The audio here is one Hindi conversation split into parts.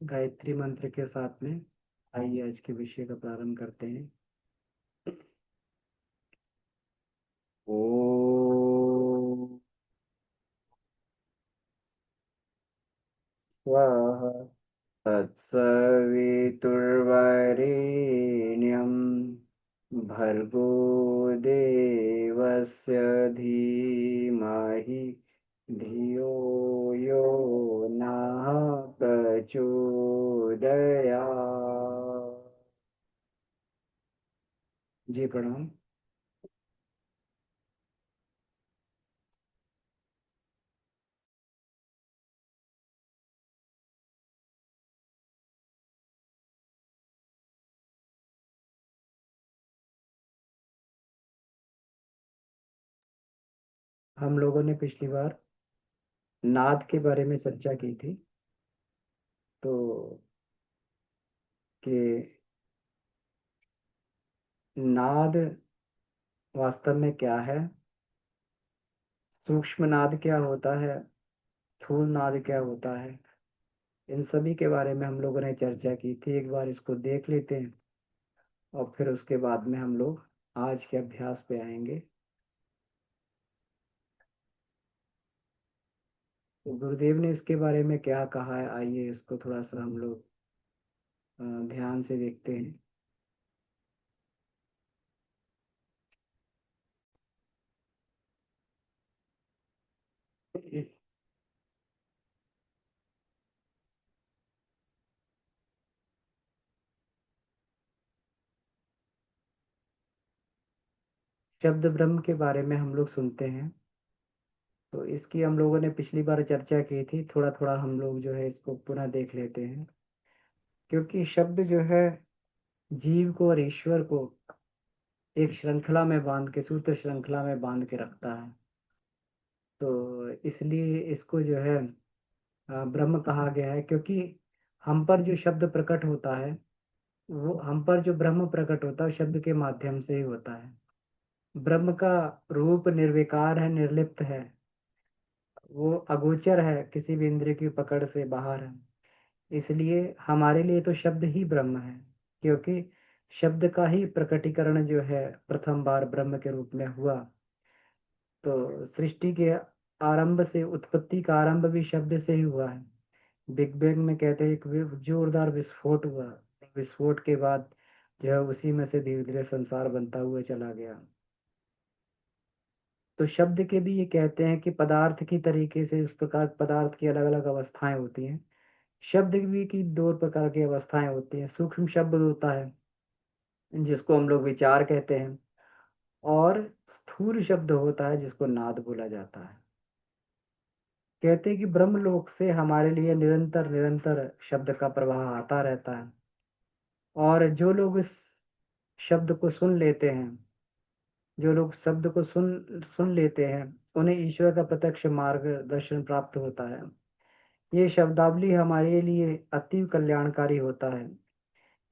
गायत्री मंत्र के साथ में आइए आज के विषय का प्रारंभ करते हैं। ओम स्वाहा तत्सवितुर्वरेण्यं भर्गो देवस्य धीमहि धियो यो नः प्रचोदयात्। जी प्रणाम। हम लोगों ने पिछली बार नाद के बारे में चर्चा की थी। तो कि नाद वास्तव में क्या है, सूक्ष्म नाद क्या होता है, स्थूल नाद क्या होता है, इन सभी के बारे में हम लोगों ने चर्चा की थी। एक बार इसको देख लेते हैं और फिर उसके बाद में हम लोग आज के अभ्यास पे आएंगे। तो गुरुदेव ने इसके बारे में क्या कहा है, आइए इसको थोड़ा सा हम लोग ध्यान से देखते हैं। शब्द ब्रह्म के बारे में हम लोग सुनते हैं। तो इसकी हम लोगों ने पिछली बार चर्चा की थी। थोड़ा थोड़ा हम लोग जो है इसको पुनः देख लेते हैं, क्योंकि शब्द जो है जीव को और ईश्वर को एक श्रृंखला में बांध के, सूत्र श्रृंखला में बांध के रखता है। तो इसलिए इसको जो है ब्रह्म कहा गया है, क्योंकि हम पर जो शब्द प्रकट होता है, वो हम पर जो ब्रह्म प्रकट होता है शब्द के माध्यम से ही होता है। ब्रह्म का रूप निर्विकार है, निर्लिप्त है, वो अगोचर है, किसी भी इंद्रिय की पकड़ से बाहर है। इसलिए हमारे लिए तो शब्द ही ब्रह्म है, क्योंकि शब्द का ही प्रकटीकरण जो है प्रथम बार ब्रह्म के रूप में हुआ। तो सृष्टि के आरंभ से, उत्पत्ति का आरंभ भी शब्द से ही हुआ है। बिग बैंग में कहते हैं एक जोरदार विस्फोट हुआ। विस्फोट के बाद जो है उसी में से धीरे धीरे संसार बनता हुआ चला गया। तो शब्द के भी ये कहते हैं कि पदार्थ की तरीके से, इस प्रकार पदार्थ की अलग अलग अवस्थाएं होती हैं। शब्द भी की दो प्रकार की अवस्थाएं होती हैं। सूक्ष्म शब्द होता है जिसको हम लोग विचार कहते हैं, और स्थूल शब्द होता है जिसको नाद बोला जाता है। कहते हैं कि ब्रह्मलोक से हमारे लिए निरंतर निरंतर शब्द का प्रवाह आता रहता है, और जो लोग इस शब्द को सुन लेते हैं, जो लोग शब्द को सुन सुन लेते हैं, उन्हें ईश्वर का प्रत्यक्ष मार्गदर्शन प्राप्त होता है। ये शब्दावली हमारे लिए अति कल्याणकारी होता है।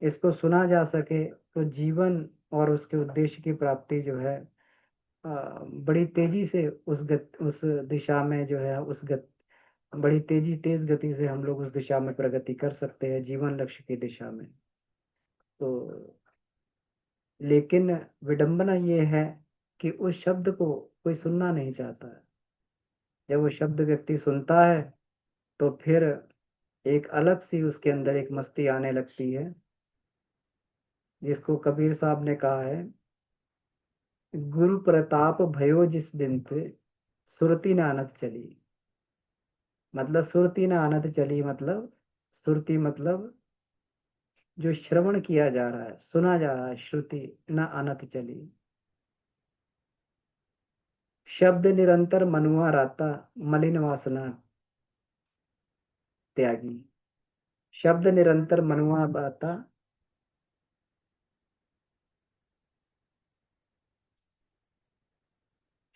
इसको सुना जा सके तो जीवन और उसके उद्देश्य की प्राप्ति जो है बड़ी तेजी से उस दिशा में जो है बड़ी तेज गति से हम लोग उस दिशा में प्रगति कर सकते हैं, जीवन लक्ष्य की दिशा में। तो लेकिन विडंबना ये है कि उस शब्द को कोई सुनना नहीं चाहता है। जब वो शब्द व्यक्ति सुनता है तो फिर एक अलग सी उसके अंदर एक मस्ती आने लगती है, जिसको कबीर साहब ने कहा है, गुरु प्रताप भयो जिस दिन ते सुरती न आनत चली। मतलब सुरती न आनत चली, मतलब सुरती मतलब जो श्रवण किया जा रहा है, सुना जा रहा है, श्रुति न आनत चली। शब्द निरंतर मनुआ राता, मलिन वासना त्यागी। शब्द निरंतर मनुआ राता,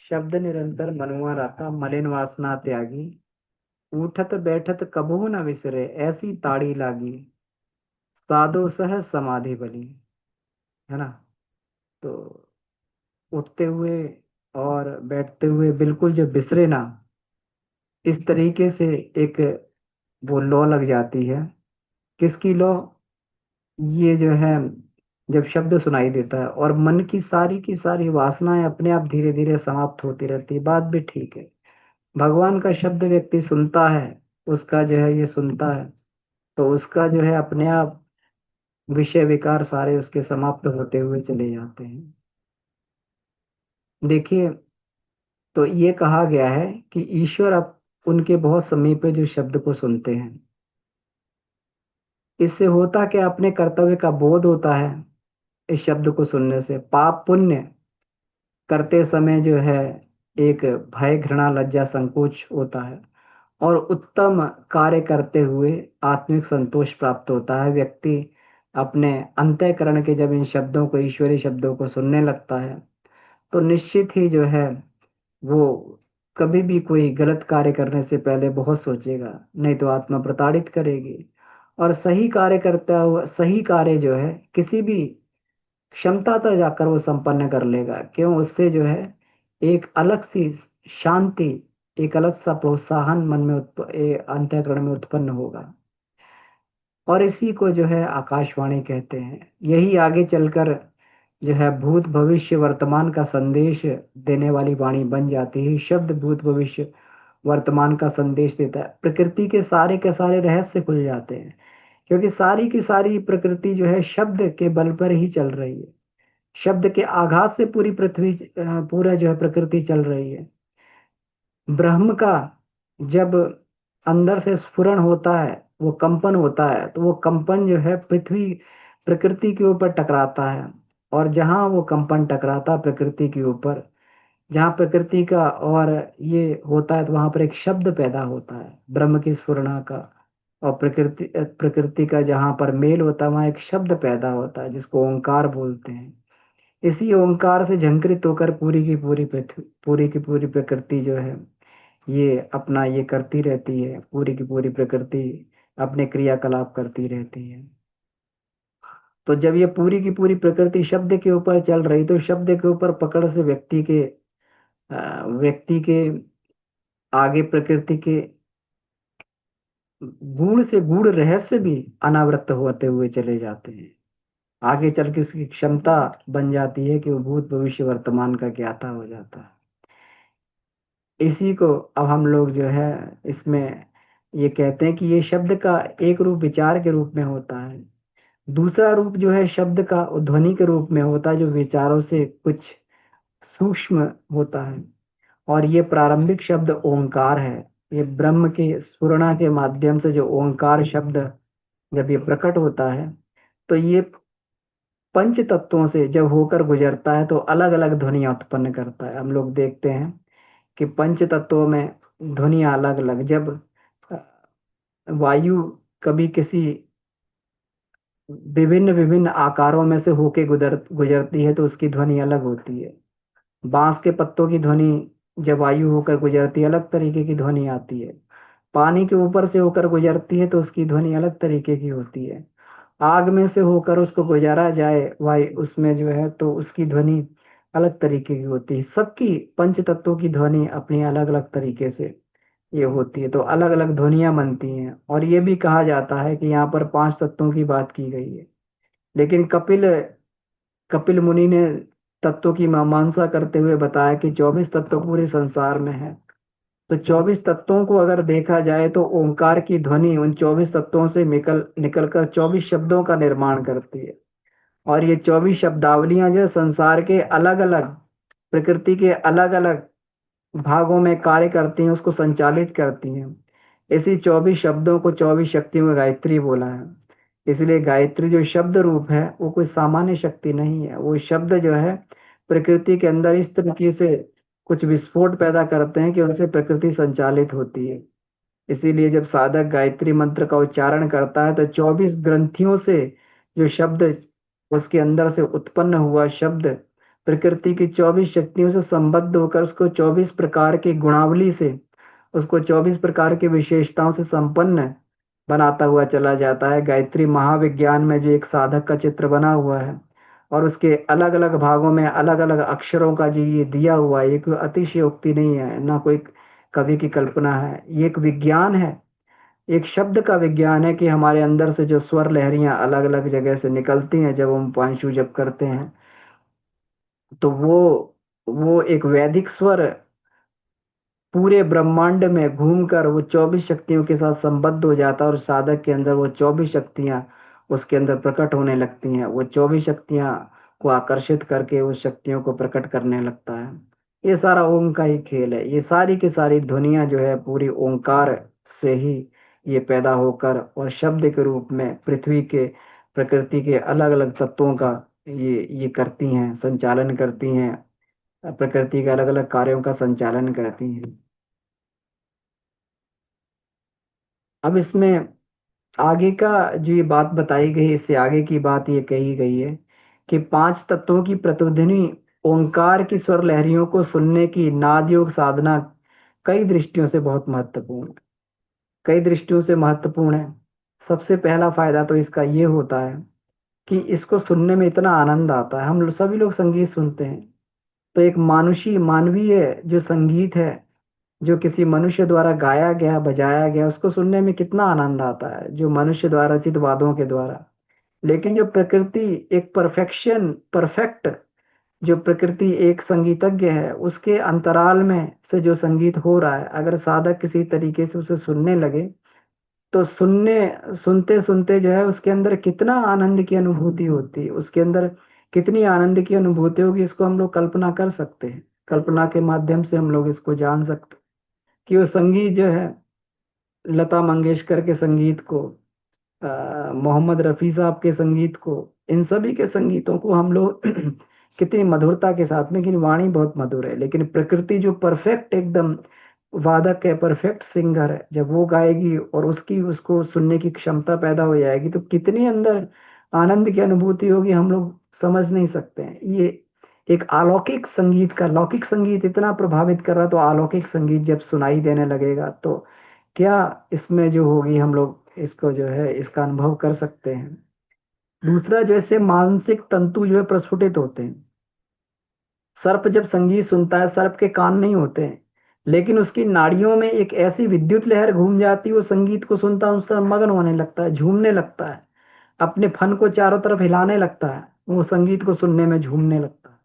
शब्द निरंतर मनुआ राता, मलिन वासना त्यागी। उठत बैठत कबहू न विसरे, ऐसी ताड़ी लागी, साधो सह समाधि बली। है ना। तो उठते हुए और बैठते हुए बिल्कुल जो बिसरे ना, इस तरीके से एक वो लौ लग जाती है। किसकी लौ? ये जो है, जब शब्द सुनाई देता है और मन की सारी वासनाएं अपने आप धीरे धीरे समाप्त होती रहती है, बात भी ठीक है। भगवान का शब्द व्यक्ति सुनता है, उसका जो है ये सुनता है, तो उसका जो है अपने आप विषय विकार सारे उसके समाप्त होते हुए चले जाते हैं। देखिए, तो ये कहा गया है कि ईश्वर अब उनके बहुत समीप है जो शब्द को सुनते हैं। इससे होता क्या, अपने कर्तव्य का बोध होता है। इस शब्द को सुनने से पाप पुण्य करते समय जो है एक भय घृणा लज्जा संकोच होता है, और उत्तम कार्य करते हुए आत्मिक संतोष प्राप्त होता है। व्यक्ति अपने अंतःकरण के जब इन शब्दों को, ईश्वरीय शब्दों को सुनने लगता है, तो निश्चित ही जो है वो कभी भी कोई गलत कार्य करने से पहले बहुत सोचेगा, नहीं तो आत्मा प्रताड़ित करेगी। और सही कार्य करता हुआ, सही कार्य जो है किसी भी क्षमता तक जाकर वो संपन्न कर लेगा। क्यों? उससे जो है एक अलग सी शांति, एक अलग सा प्रोत्साहन मन में अंतःकरण में उत्पन्न होगा। और इसी को जो है आकाशवाणी कहते हैं। यही आगे चलकर जो है भूत भविष्य वर्तमान का संदेश देने वाली वाणी बन जाती है। शब्द भूत भविष्य वर्तमान का संदेश देता है। प्रकृति के सारे रहस्य खुल जाते हैं, क्योंकि सारी की सारी प्रकृति जो है शब्द के बल पर ही चल रही है। शब्द के आघात से पूरी पृथ्वी, पूरा जो है प्रकृति चल रही है। ब्रह्म का जब अंदर से स्फुरण होता है, वो कंपन होता है, तो वो कंपन जो है पृथ्वी प्रकृति के ऊपर टकराता है। और जहां वो कंपन टकराता है प्रकृति के ऊपर, जहाँ प्रकृति का और ये होता है, तो वहां पर एक शब्द पैदा होता है ब्रह्म की स्फुरणा का। और प्रकृति का जहाँ पर मेल होता है, वहां एक शब्द पैदा होता है जिसको ओंकार बोलते हैं। इसी ओंकार से झंकृत होकर पूरी की पूरी पृथ्वी, पूरी की पूरी प्रकृति जो है ये अपना ये करती रहती है। पूरी की पूरी प्रकृति अपने क्रियाकलाप करती रहती है। तो जब ये पूरी की पूरी प्रकृति शब्द के ऊपर चल रही, तो शब्द के ऊपर पकड़ से व्यक्ति के आगे प्रकृति के गूढ़ से गूढ़ रहस्य भी अनावृत होते हुए चले जाते हैं। आगे चल के उसकी क्षमता बन जाती है कि वो भूत भविष्य वर्तमान का ज्ञाता हो जाता है। इसी को अब हम लोग जो है इसमें ये कहते हैं कि ये शब्द का एक रूप विचार के रूप में होता है, दूसरा रूप जो है शब्द का ध्वनि के रूप में होता है, जो विचारों से कुछ सूक्ष्म होता है। और ये प्रारंभिक शब्द ओंकार है। ये ब्रह्म के स्फुरणा के माध्यम से जो ओंकार शब्द जब ये प्रकट होता है, तो ये पंच तत्वों से जब होकर गुजरता है तो अलग अलग ध्वनियां उत्पन्न करता है। हम लोग देखते हैं कि पंच तत्वों में ध्वनियां अलग अलग, जब अ, वायु कभी किसी विभिन्न विभिन्न आकारों में से होके गुजरती है तो उसकी ध्वनि अलग होती है। बांस के पत्तों की ध्वनि जब वायु होकर गुजरती है, अलग तरीके की ध्वनि आती है। पानी के ऊपर से होकर गुजरती है तो उसकी ध्वनि अलग तरीके की होती है। आग में से होकर उसको गुजारा जाए वायु, उसमें जो है तो उसकी ध्वनि अलग तरीके की होती है। सबकी पंच तत्वों की ध्वनि अपनी अलग अलग तरीके से ये होती है, तो अलग अलग ध्वनियां बनती हैं। और ये भी कहा जाता है कि यहाँ पर पांच तत्वों की बात की गई है, लेकिन कपिल कपिल मुनि ने तत्वों की मीमांसा करते हुए बताया कि 24 तत्व पूरे संसार में है। तो 24 तत्वों को अगर देखा जाए तो ओंकार की ध्वनि उन 24 तत्वों से निकलकर 24 शब्दों का निर्माण करती है। और ये 24 शब्दावलियां जो संसार के अलग अलग, प्रकृति के अलग अलग भागों में कार्य करती हैं, उसको संचालित करती हैं। इसी 24 शब्दों को 24 शक्तियों में गायत्री बोला है। इसलिए गायत्री जो शब्द रूप है वो कोई सामान्य शक्ति नहीं है। वो शब्द जो है प्रकृति के अंदर इस तरीके से कुछ विस्फोट पैदा करते हैं कि उनसे प्रकृति संचालित होती है। इसीलिए जब साधक गायत्री मंत्र का उच्चारण करता है तो 24 ग्रंथियों से जो शब्द, उसके अंदर से उत्पन्न हुआ शब्द प्रकृति की 24 शक्तियों से संबद्ध होकर उसको 24 प्रकार की गुणावली से, उसको 24 प्रकार की विशेषताओं से संपन्न बनाता हुआ चला जाता है। गायत्री महाविज्ञान में जो एक साधक का चित्र बना हुआ है और उसके अलग अलग भागों में अलग अलग अक्षरों का जो ये दिया हुआ है, ये कोई अतिशयोक्ति नहीं है, ना कोई कवि की कल्पना है, ये एक विज्ञान है एक शब्द का विज्ञान है कि हमारे अंदर से जो स्वर लहरियां अलग अलग जगह से निकलती हैं जब हम पांचू जप करते हैं, तो वो एक वैदिक स्वर पूरे ब्रह्मांड में घूमकर वो 24 शक्तियों के साथ संबद्ध हो जाता है, और साधक के अंदर वो 24 शक्तियां उसके अंदर प्रकट होने लगती हैं। वो 24 शक्तियां को आकर्षित करके उस शक्तियों को प्रकट करने लगता है। ये सारा ओम का ही खेल है। ये सारी की सारी ध्वनियां जो है पूरी ओंकार से ही ये पैदा होकर और शब्द के रूप में पृथ्वी के प्रकृति के अलग अलग तत्वों का ये करती हैं, संचालन करती हैं। प्रकृति के अलग अलग कार्यों का संचालन करती हैं। अब इसमें आगे का जो ये बात बताई गई, इससे आगे की बात ये कही गई है कि पांच तत्वों की प्रतिध्वनि ओंकार की स्वर लहरियों को सुनने की नाद योग साधना कई दृष्टियों से बहुत महत्वपूर्ण है। कई दृष्टियों से महत्वपूर्ण है। सबसे पहला फायदा तो इसका ये होता है कि इसको सुनने में इतना आनंद आता है। सभी लोग संगीत सुनते हैं, तो एक मानवीय जो संगीत है, जो किसी मनुष्य द्वारा गाया गया बजाया गया, उसको सुनने में कितना आनंद आता है, जो मनुष्य द्वारा रचित वादों के द्वारा। लेकिन जो प्रकृति एक परफेक्ट, जो प्रकृति एक संगीतज्ञ है, उसके अंतराल में से जो संगीत हो रहा है, अगर साधक किसी तरीके से उसे सुनने लगे, तो सुनते सुनते जो है उसके अंदर कितना आनंद की अनुभूति होती है, उसके अंदर कितनी आनंद की अनुभूति होगी, इसको हम लोग कल्पना कर सकते हैं। कल्पना के माध्यम से हम लोग इसको जान सकते हैं कि वो संगीत जो है, लता मंगेशकर के संगीत को, मोहम्मद रफ़ी साहब के संगीत को, इन सभी के संगीतों को हम लोग कितनी मधुरता के साथ में, लेकिन वाणी बहुत मधुर है, लेकिन प्रकृति जो परफेक्ट एकदम वादक है, परफेक्ट सिंगर है, जब वो गाएगी और उसकी उसको सुनने की क्षमता पैदा हो जाएगी, तो कितनी अंदर आनंद की अनुभूति होगी, हम लोग समझ नहीं सकते हैं। ये एक अलौकिक संगीत का, लौकिक संगीत इतना प्रभावित कर रहा, तो अलौकिक संगीत जब सुनाई देने लगेगा, तो क्या इसमें जो होगी, हम लोग इसको जो है इसका अनुभव कर सकते हैं। दूसरा, जैसे मानसिक तंतु जो है प्रस्फुटित होते हैं। सर्प जब संगीत सुनता है, सर्प के कान नहीं होते हैं, लेकिन उसकी नाड़ियों में एक ऐसी विद्युत लहर घूम जाती है, वो संगीत को सुनता है, उसका मगन होने लगता है, झूमने लगता है, अपने फन को चारों तरफ हिलाने लगता है, वो संगीत को सुनने में झूमने लगता है।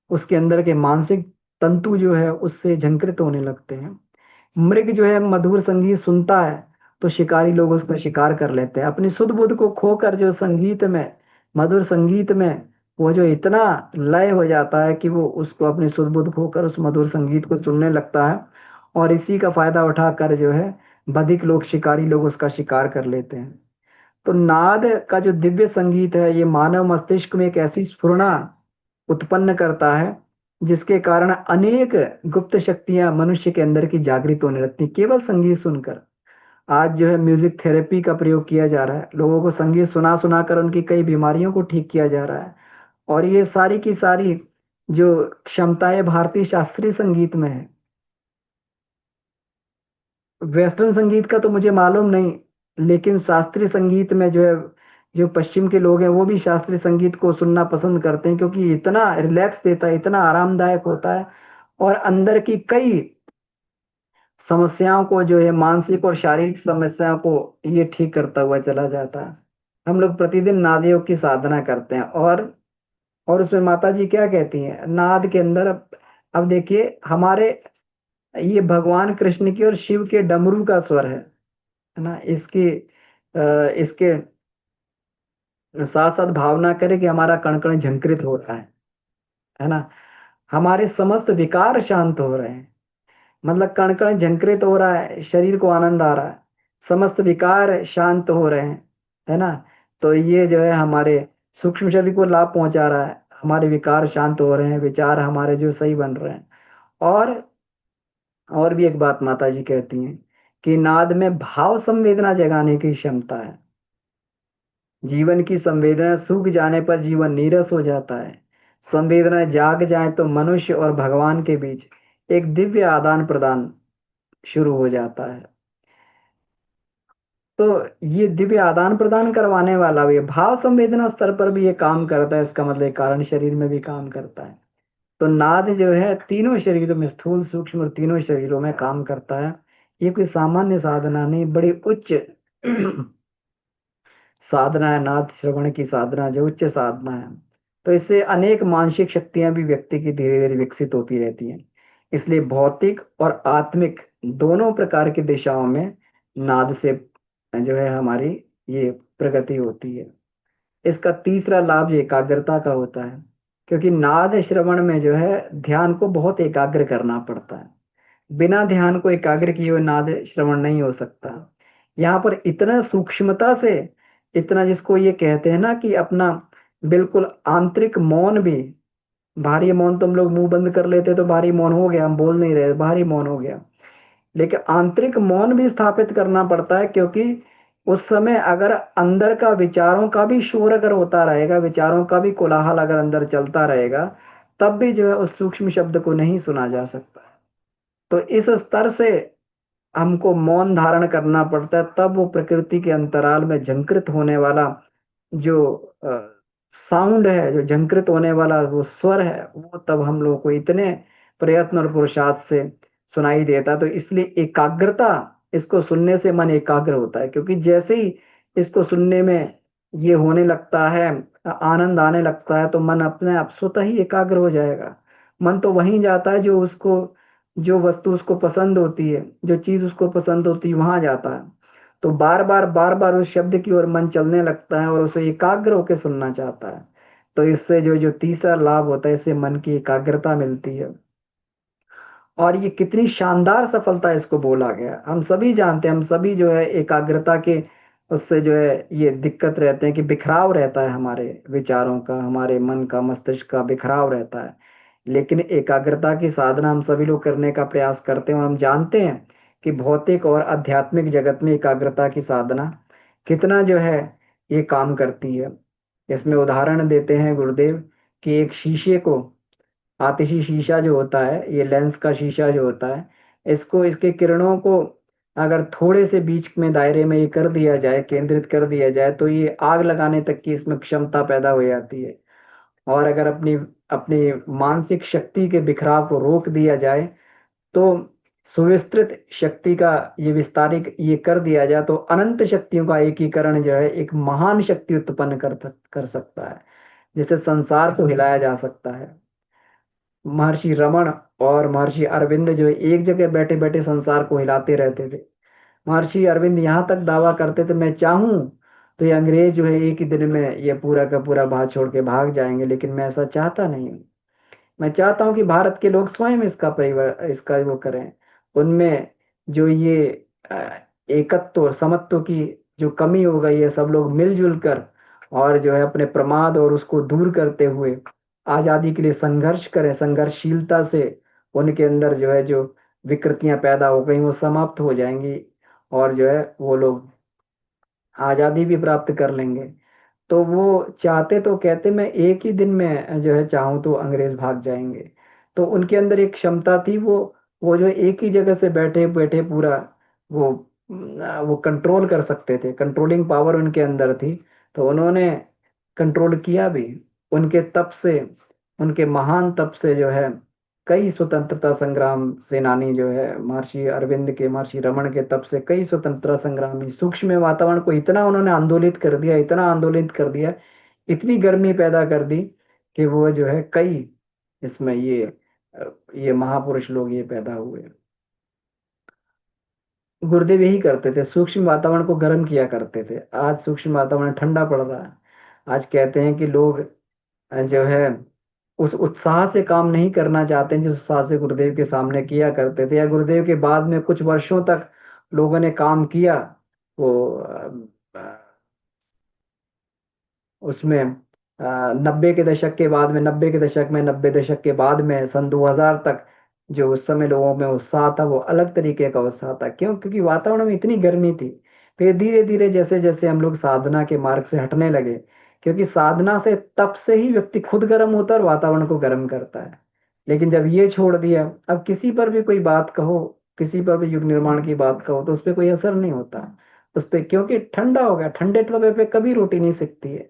उसके अंदर के मानसिक तंतु जो है उससे झंकृत होने लगते हैं। मृग जो है मधुर संगीत सुनता है, तो शिकारी लोग उसका शिकार कर लेते हैं, अपनी सुध बुध को खोकर जो संगीत में, मधुर संगीत में वो जो इतना लय हो जाता है कि वो उसको अपनी सुध बुध खोकर उस मधुर संगीत को सुनने लगता है, और इसी का फायदा उठाकर जो है बधिक लोग, शिकारी लोग उसका शिकार कर लेते हैं। तो नाद का जो दिव्य संगीत है, ये मानव मस्तिष्क में एक ऐसी स्फुरना उत्पन्न करता है, जिसके कारण अनेक गुप्त शक्तियां मनुष्य के अंदर की जागृत होने लगती हैं केवल संगीत सुनकर। आज जो है म्यूजिक थेरेपी का प्रयोग किया जा रहा है, लोगों को संगीत सुना सुना कर उनकी कई बीमारियों को ठीक किया जा रहा है। और ये सारी की सारी जो क्षमताएं भारतीय शास्त्रीय संगीत में है। वेस्टर्न संगीत का तो मुझे मालूम नहीं, लेकिन शास्त्रीय संगीत में जो है, जो पश्चिम के लोग हैं वो भी शास्त्रीय संगीत को सुनना पसंद करते हैं, क्योंकि इतना रिलैक्स देता है, इतना आरामदायक होता है, और अंदर की कई समस्याओं को जो है, मानसिक और शारीरिक समस्याओं को ये ठीक करता हुआ चला जाता है। हम लोग प्रतिदिन नाद योग की साधना करते हैं, और उसमें माता जी क्या कहती हैं नाद के अंदर। अब देखिए, हमारे ये भगवान कृष्ण की और शिव के डमरू का स्वर है ना, इसके साथ साथ भावना करें कि हमारा कण कण झंकृत हो रहा है ना, हमारे समस्त विकार शांत हो रहे हैं, मतलब कण कण झंकृत हो रहा है, शरीर को आनंद आ रहा है, समस्त विकार शांत हो रहे हैं, है ना। तो ये जो है हमारे सूक्ष्म शरीर को लाभ पहुंचा रहा है, हमारे विकार शांत हो रहे हैं, विचार हमारे जो सही बन रहे हैं। और और भी एक बात माता जी कहती हैं कि नाद में भाव संवेदना जगाने की क्षमता है। जीवन की संवेदना सूख जाने पर जीवन नीरस हो जाता है। संवेदना जाग जाए तो मनुष्य और भगवान के बीच एक दिव्य आदान प्रदान शुरू हो जाता है। तो ये दिव्य आदान प्रदान करवाने वाला भी भाव संवेदना स्तर पर भी ये काम करता है, इसका मतलब कारण शरीर में भी काम करता है। तो नाद जो है तीनों शरीरों में, स्थूल सूक्ष्म और तीनों शरीरों में काम करता है। ये कोई सामान्य साधना नहीं, बड़ी उच्च साधना है। नाद श्रवण की साधना जो उच्च साधना है, तो इससे अनेक मानसिक शक्तियां भी व्यक्ति की धीरे धीरे विकसित होती रहती हैं। इसलिए भौतिक और आत्मिक दोनों प्रकार की दिशाओं में नाद से जो है हमारी ये प्रगति होती है। इसका तीसरा लाभ एकाग्रता का होता है, क्योंकि नाद श्रवण में जो है ध्यान को बहुत एकाग्र करना पड़ता है। बिना ध्यान को एकाग्र किए हुए नाद श्रवण नहीं हो सकता। यहाँ पर इतना सूक्ष्मता से, इतना जिसको ये कहते हैं ना कि अपना बिल्कुल आंतरिक मौन भी, भारी मौन तो हम लोग मुंह बंद कर लेते तो भारी मौन हो गया, हम बोल नहीं रहे, भारी मौन हो गया। लेकिन आंतरिक मौन भी स्थापित करना पड़ता है, क्योंकि उस समय अगर अंदर का विचारों का भी शोर अगर होता रहेगा, विचारों का भी कोलाहल अगर अंदर चलता रहेगा, तब भी जो है उस सूक्ष्म शब्द को नहीं सुना जा सकता। तो इस स्तर से हमको मौन धारण करना पड़ता है, तब वो प्रकृति के अंतराल में झंकृत होने वाला जो साउंड है, जो झंकृत होने वाला वो स्वर है, वो तब हम लोगों को इतने प्रयत्न और पुरुषार्थ से सुनाई देता। तो इसलिए एकाग्रता, इसको सुनने से मन एकाग्र होता है, क्योंकि जैसे ही इसको सुनने में ये होने लगता है, आनंद आने लगता है, तो मन अपने आप स्वतः ही एकाग्र हो जाएगा। मन तो वहीं जाता है जो उसको, जो वस्तु उसको पसंद होती है, जो चीज उसको पसंद होती है, वहां जाता है। तो बार बार उस शब्द की ओर मन चलने लगता है और उसे एकाग्र होकर सुनना चाहता है। तो इससे जो जो तीसरा लाभ होता है, इससे मन की एकाग्रता मिलती है। और ये कितनी शानदार सफलता इसको बोला गया, हम सभी जानते हैं, हम सभी जो है एकाग्रता के उससे जो है ये दिक्कत रहते हैं कि बिखराव रहता है, हमारे विचारों का, हमारे मन का, मस्तिष्क का बिखराव रहता है। लेकिन एकाग्रता की साधना हम सभी लोग करने का प्रयास करते हैं, और हम जानते हैं कि भौतिक और आध्यात्मिक जगत में एकाग्रता की साधना कितना जो है ये काम करती है। इसमें उदाहरण देते हैं गुरुदेव कि एक शीशे को, आतिशी शीशा जो होता है, ये लेंस का शीशा जो होता है, इसको, इसके किरणों को अगर थोड़े से बीच में दायरे में ये कर दिया जाए, केंद्रित कर दिया जाए, तो ये आग लगाने तक की इसमें क्षमता पैदा हो जाती है। और अगर अपनी अपनी मानसिक शक्ति के बिखराव को रोक दिया जाए, तो सुविस्तृत शक्ति का ये विस्तारित ये कर दिया जाए, तो अनंत शक्तियों का एकीकरण जो है एक महान शक्ति उत्पन्न कर सकता है, जिससे संसार को हिलाया जा सकता है। महर्षि रमण और महर्षि अरविंद जो है एक जगह बैठे बैठे संसार को हिलाते रहते थे। महर्षि अरविंद यहाँ तक दावा करते थे, मैं चाहूं तो ये अंग्रेज जो है एक ही दिन में ये पूरा का पूरा भारत छोड़ के भाग जाएंगे, लेकिन मैं ऐसा चाहता नहीं हूँ। मैं चाहता हूँ कि भारत के लोग स्वयं इसका परिवर इसका वो करें। उनमें जो ये एकत्व और समत्व की जो कमी हो गई है, सब लोग मिलजुल कर और जो है अपने प्रमाद और उसको दूर करते हुए आजादी के लिए संघर्ष करें। संघर्षशीलता से उनके अंदर जो है जो विकृतियां पैदा हो गई वो समाप्त हो जाएंगी, और जो है वो लोग आजादी भी प्राप्त कर लेंगे। तो वो चाहते, तो कहते मैं एक ही दिन में जो है चाहूँ तो अंग्रेज भाग जाएंगे। तो उनके अंदर एक क्षमता थी, वो जो एक ही जगह से बैठे बैठे पूरा वो वो कंट्रोल कर सकते थे, कंट्रोलिंग पावर उनके अंदर थी। तो उन्होंने कंट्रोल किया भी। उनके तप से, उनके महान तप से जो है कई स्वतंत्रता संग्राम सेनानी जो है महर्षि अरविंद के, महर्षि रमन के तप से कई स्वतंत्रता संग्रामी सूक्ष्म वातावरण को इतना उन्होंने आंदोलित कर दिया, इतना आंदोलित कर दिया, इतनी गर्मी पैदा कर दी कि वो जो है कई इसमें ये महापुरुष लोग ये पैदा हुए। गुरुदेव यही करते थे, सूक्ष्म वातावरण को गर्म किया करते थे। आज सूक्ष्म वातावरण ठंडा पड़ रहा है। आज कहते हैं कि लोग जो है उस उत्साह से काम नहीं करना चाहते हैं जिस उत्साह से गुरुदेव के सामने किया करते थे, या गुरुदेव के बाद में कुछ वर्षों तक लोगों ने काम किया। वो उसमें 90 के दशक के बाद में, 90 के दशक में, 90 दशक के बाद में सन 2000 तक जो उस समय लोगों में उत्साह था वो अलग तरीके का उत्साह था। क्यों? क्योंकि वातावरण में इतनी गर्मी थी। फिर धीरे धीरे जैसे जैसे हम लोग साधना के मार्ग से हटने लगे, क्योंकि साधना से, तप से ही व्यक्ति खुद गर्म होता है और वातावरण को गर्म करता है। लेकिन जब ये छोड़ दिया, अब किसी पर भी कोई बात कहो, किसी पर भी युग निर्माण की बात कहो, तो उस पर कोई असर नहीं होता उस पर, क्योंकि ठंडा हो गया। ठंडे तवे पे कभी रोटी नहीं सिकती है।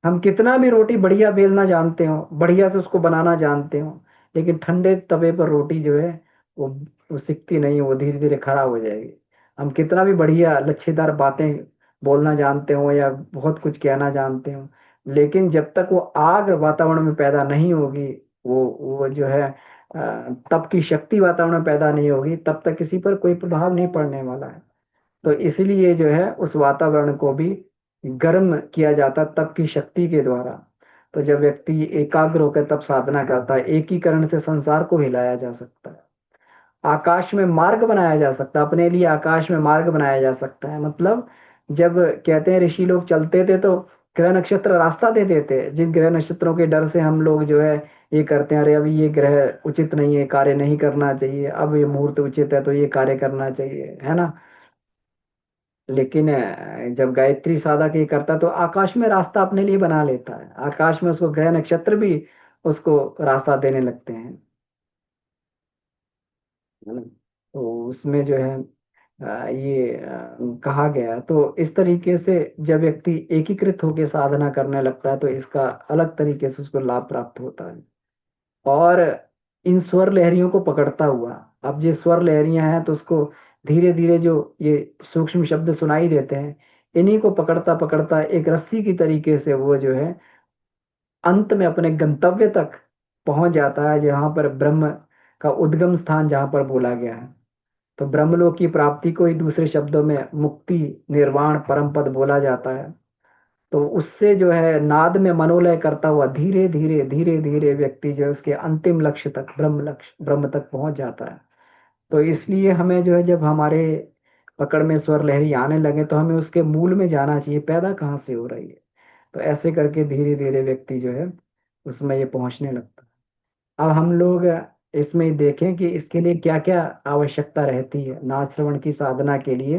हम कितना भी रोटी बढ़िया बेलना जानते हो, बढ़िया से उसको बनाना जानते हो, लेकिन ठंडे तवे पर रोटी जो है वो वो सीखती नहीं, वो धीरे धीरे खराब हो जाएगी। हम कितना भी बढ़िया लच्छेदार बातें बोलना जानते हो या बहुत कुछ कहना जानते हो, लेकिन जब तक वो आग वातावरण में पैदा नहीं होगी, वो जो है तप की शक्ति वातावरण में पैदा नहीं होगी, तब तक किसी पर कोई प्रभाव नहीं पड़ने वाला है। तो इसलिए जो है उस वातावरण को भी गर्म किया जाता तप की शक्ति के द्वारा। तो जब व्यक्ति एकाग्र होकर तप साधना करता है, एकीकरण से संसार को हिलाया जा सकता है, आकाश में मार्ग बनाया जा सकता है, अपने लिए आकाश में मार्ग बनाया जा सकता है। मतलब जब कहते हैं ऋषि लोग चलते थे तो ग्रह नक्षत्र रास्ता दे देते, जिन ग्रह नक्षत्रों के डर से हम लोग जो है ये करते हैं, अरे अभी ये ग्रह उचित नहीं है, कार्य नहीं करना चाहिए, अब ये मुहूर्त उचित है तो ये कार्य करना चाहिए, है ना। लेकिन जब गायत्री साधक ये करता है तो आकाश में रास्ता अपने लिए बना लेता है, आकाश में उसको ग्रह नक्षत्र भी उसको रास्ता देने लगते हैं, है ना। तो उसमें जो है ये कहा गया। तो इस तरीके से जब व्यक्ति एकीकृत होकर साधना करने लगता है तो इसका अलग तरीके से उसको लाभ प्राप्त होता है। और इन स्वर लहरियों को पकड़ता हुआ, अब ये स्वर लहरियां हैं तो उसको धीरे धीरे जो ये सूक्ष्म शब्द सुनाई देते हैं, इन्हीं को पकड़ता पकड़ता एक रस्सी की तरीके से वो जो है अंत में अपने गंतव्य तक पहुंच जाता है, जहां पर ब्रह्म का उद्गम स्थान जहां पर बोला गया है। तो ब्रह्मलोक की प्राप्ति को ही दूसरे शब्दों में मुक्ति, निर्वाण, परम पद बोला जाता है। तो उससे जो है नाद में मनोलय करता हुआ धीरे धीरे धीरे धीरे व्यक्ति जो है उसके अंतिम लक्ष्य तक, ब्रह्म लक्ष्य, ब्रह्म तक पहुंच जाता है। तो इसलिए हमें जो है जब हमारे पकड़ में स्वर लहरी आने लगे तो हमें उसके मूल में जाना चाहिए, पैदा कहाँ से हो रही है। तो ऐसे करके धीरे धीरे व्यक्ति जो है उसमें ये पहुंचने लगता है। अब हम लोग इसमें देखें कि इसके लिए क्या क्या आवश्यकता रहती है, नाद श्रवण की साधना के लिए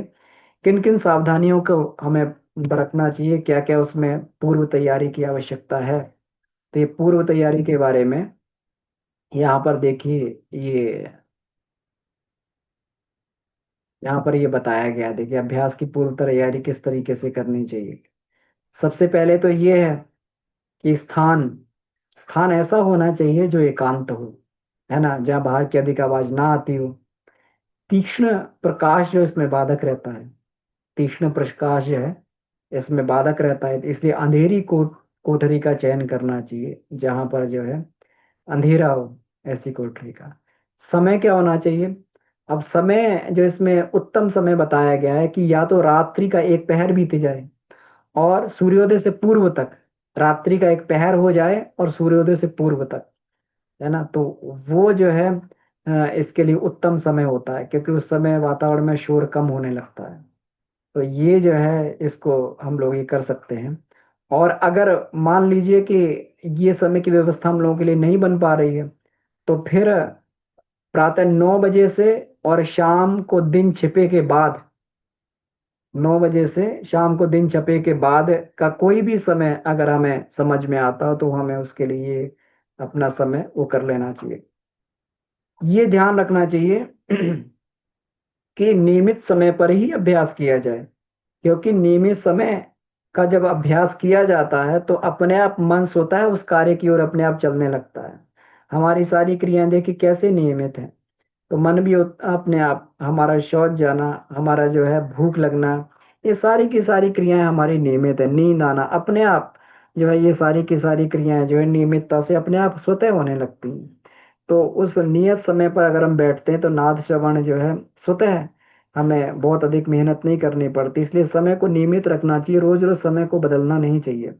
किन किन सावधानियों को हमें बरतना चाहिए, क्या क्या उसमें पूर्व तैयारी की आवश्यकता है। तो ये पूर्व तैयारी के बारे में यहाँ पर देखिए, ये यहाँ पर ये बताया गया है। देखिए अभ्यास की पूर्व तैयारी किस तरीके से करनी चाहिए। सबसे पहले तो ये है कि स्थान स्थान ऐसा होना चाहिए जो एकांत हो, है ना, जहाँ बाहर की अधिक आवाज ना आती हो। तीक्ष्ण प्रकाश जो इसमें बाधक रहता है, तीक्ष्ण प्रकाश जो है इसमें बाधक रहता है, इसलिए अंधेरी कोठरी का चयन करना चाहिए, जहां पर जो है अंधेरा हो, ऐसी कोठरी का। समय क्या होना चाहिए। अब समय जो इसमें उत्तम समय बताया गया है कि या तो रात्रि का एक पहर बीत जाए और सूर्योदय से पूर्व तक, रात्रि का एक पहर हो जाए और सूर्योदय से पूर्व तक, है ना। तो वो जो है इसके लिए उत्तम समय होता है, क्योंकि उस समय वातावरण में शोर कम होने लगता है। तो ये जो है इसको हम लोग ये कर सकते हैं। और अगर मान लीजिए कि ये समय की व्यवस्था हम लोगों के लिए नहीं बन पा रही है, तो फिर प्रातः 9 बजे से और शाम को दिन छिपे के बाद, 9 बजे से शाम को दिन छिपे के बाद का कोई भी समय अगर हमें समझ में आता हो तो हमें उसके लिए अपना समय वो कर लेना चाहिए। ये ध्यान रखना चाहिए कि नियमित समय पर ही अभ्यास किया जाए, क्योंकि नियमित समय का जब अभ्यास किया जाता है तो अपने आप मन सोता है उस कार्य की ओर, अपने आप चलने लगता है। हमारी सारी क्रियाएं देखिए कैसे नियमित है। तो मन भी अपने आप, हमारा शौच जाना, हमारा जो है भूख लगना, ये सारी की सारी क्रियाएं हमारी नियमित है। नींद आना अपने आप जो है, ये सारी की सारी क्रियाएं जो है नियमितता से अपने आप स्वतः होने लगती हैं। तो उस नियत समय पर अगर हम बैठते हैं तो नाद श्रवण जो है स्वतः हमें बहुत अधिक मेहनत नहीं करनी पड़ती, इसलिए समय को नियमित रखना चाहिए, रोज रोज समय को बदलना नहीं चाहिए।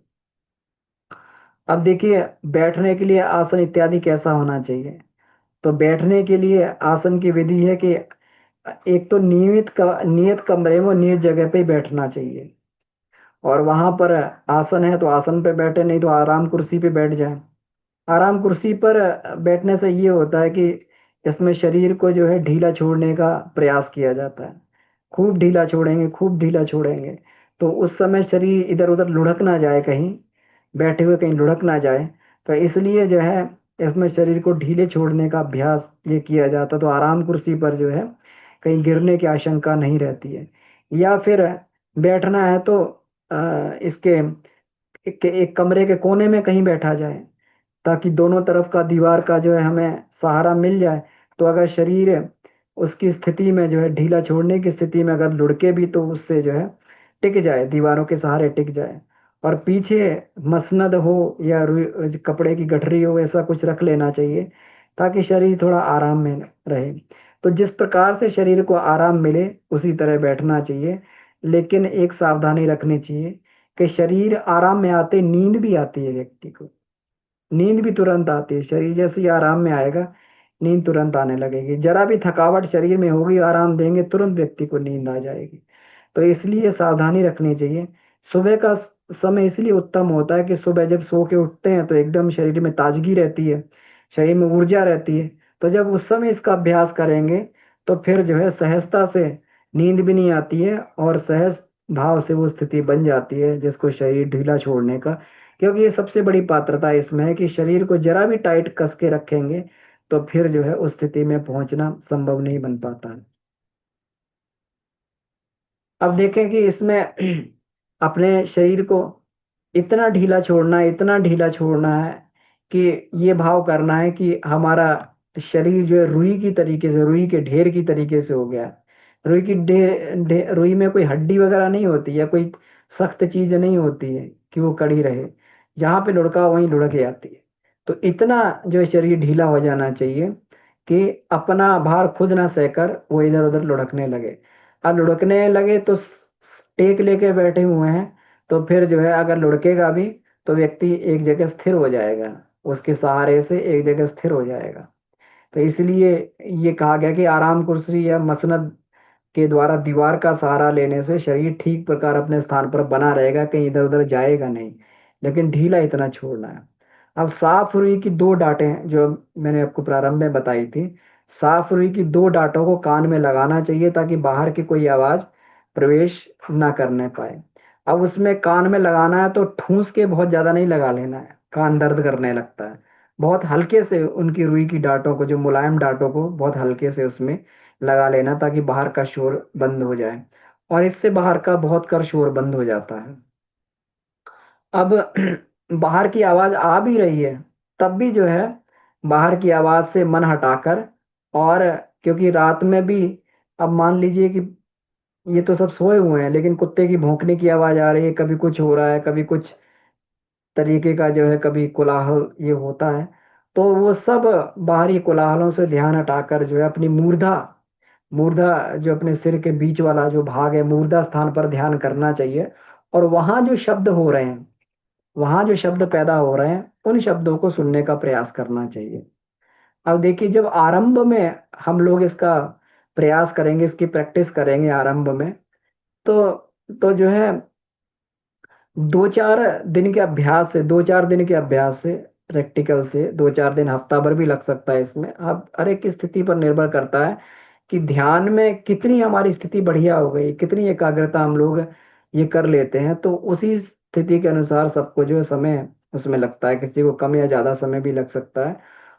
अब देखिए बैठने के लिए आसन इत्यादि कैसा होना चाहिए। तो बैठने के लिए आसन की विधि है कि एक तो नियत कमरे में नियत जगह पे ही बैठना चाहिए, और वहां पर आसन है तो आसन पे बैठे, नहीं तो आराम कुर्सी पे बैठ जाए। आराम कुर्सी पर बैठने से ये होता है कि इसमें शरीर को जो है ढीला छोड़ने का प्रयास किया जाता है। खूब ढीला छोड़ेंगे, खूब ढीला छोड़ेंगे, तो उस समय शरीर इधर उधर लुढ़क ना जाए, कहीं बैठे हुए कहीं लुढ़क ना जाए। तो इसलिए जो है इसमें शरीर को ढीले छोड़ने का अभ्यास ये किया जाता है। तो आराम कुर्सी पर जो है कहीं गिरने की आशंका नहीं रहती है। या फिर बैठना है तो इसके एक कमरे के कोने में कहीं बैठा जाए, ताकि दोनों तरफ का दीवार का जो है हमें सहारा मिल जाए। तो अगर शरीर उसकी स्थिति में जो है, ढीला छोड़ने की स्थिति में अगर लुढ़के भी तो उससे जो है टिक जाए, दीवारों के सहारे टिक जाए। और पीछे मसनद हो या कपड़े की गठरी हो, ऐसा कुछ रख लेना चाहिए ताकि शरीर थोड़ा आराम में रहे। तो जिस प्रकार से शरीर को आराम मिले उसी तरह बैठना चाहिए। लेकिन एक सावधानी रखनी चाहिए कि शरीर आराम में आते नींद भी आती है व्यक्ति को। नींद भी तुरंत आती है, शरीर जैसे ही आराम में आएगा नींद तुरंत आने लगेगी। जरा भी थकावट शरीर में होगी, आराम देंगे तुरंत व्यक्ति को नींद आ जाएगी। तो इसलिए सावधानी रखनी चाहिए। सुबह का समय इसलिए उत्तम होता है कि सुबह जब सो के उठते हैं तो एकदम शरीर में ताजगी रहती है, शरीर में ऊर्जा रहती है। तो जब उस समय इसका अभ्यास करेंगे तो फिर जो है सहजता से नींद भी नहीं आती है और सहज भाव से वो स्थिति बन जाती है जिसको शरीर ढीला छोड़ने का। क्योंकि ये सबसे बड़ी पात्रता इसमें है कि शरीर को जरा भी टाइट कस के रखेंगे तो फिर जो है उस स्थिति में पहुंचना संभव नहीं बन पाता है। अब देखें कि इसमें अपने शरीर को इतना ढीला छोड़ना है, इतना ढीला छोड़ना है कि ये भाव करना है कि हमारा शरीर जो है रुई की तरीके से, रुई के ढेर की तरीके से हो गया है। रुई की रुई में कोई हड्डी वगैरह नहीं होती या कोई सख्त चीज नहीं होती है कि वो कड़ी रहे। जहां पे लुढ़का वहीं लुढ़क जाती है। तो इतना जो है शरीर ढीला हो जाना चाहिए कि अपना भार खुद ना सहकर वो इधर उधर लुढ़कने लगे। अब लुढ़कने लगे तो टेक लेके बैठे हुए हैं, तो फिर जो है अगर लुढ़केगा भी तो व्यक्ति एक जगह स्थिर हो जाएगा, उसके सहारे से एक जगह स्थिर हो जाएगा। तो इसलिए ये कहा गया कि आराम कुर्सी या मसनद के द्वारा दीवार का सहारा लेने से शरीर ठीक प्रकार अपने स्थान पर बना रहेगा, कहीं इधर उधर जाएगा नहीं। लेकिन ढीला इतना छोड़ना है। अब साफ रुई की दो डांटें जो मैंने आपको प्रारंभ में बताई थी, साफ रुई की दो डांटों को कान में लगाना चाहिए ताकि बाहर की कोई आवाज प्रवेश ना करने पाए। अब उसमें कान में लगाना है तो ठूस के बहुत ज्यादा नहीं लगा लेना है, कान दर्द करने लगता है। बहुत हल्के से उनकी रुई की डांटों को, जो मुलायम डांटों को बहुत हल्के से उसमें लगा लेना ताकि बाहर का शोर बंद हो जाए। और इससे बाहर का बहुत कर शोर बंद हो जाता है। अब बाहर की आवाज आ भी रही है तब भी जो है बाहर की आवाज से मन हटाकर, और क्योंकि रात में भी अब मान लीजिए कि ये तो सब सोए हुए हैं लेकिन कुत्ते की भौंकने की आवाज आ रही है, कभी कुछ हो रहा है, कभी कुछ तरीके का जो है, कभी कोलाहल ये होता है। तो वो सब बाहरी कोलाहलों से ध्यान हटाकर जो है अपनी मूर्धा, मूर्धा जो अपने सिर के बीच वाला जो भाग है, मूर्धा स्थान पर ध्यान करना चाहिए। और वहां जो शब्द हो रहे हैं, वहां जो शब्द पैदा हो रहे हैं उन शब्दों को सुनने का प्रयास करना चाहिए। अब देखिए जब आरंभ में हम लोग इसका प्रयास करेंगे, इसकी प्रैक्टिस करेंगे आरंभ में, तो जो है 2-4 दिन के अभ्यास से, 2-4 दिन के अभ्यास से, प्रैक्टिकल से 2-4 दिन, हफ्ता भर भी लग सकता है इसमें। अब हर एक की स्थिति पर निर्भर करता है कि ध्यान में कितनी हमारी स्थिति बढ़िया हो गई, कितनी एकाग्रता हम लोग ये कर लेते हैं। तो उसी स्थिति के अनुसार सबको जो है समय उसमें लगता है, किसी को कम या ज्यादा समय भी लग सकता है।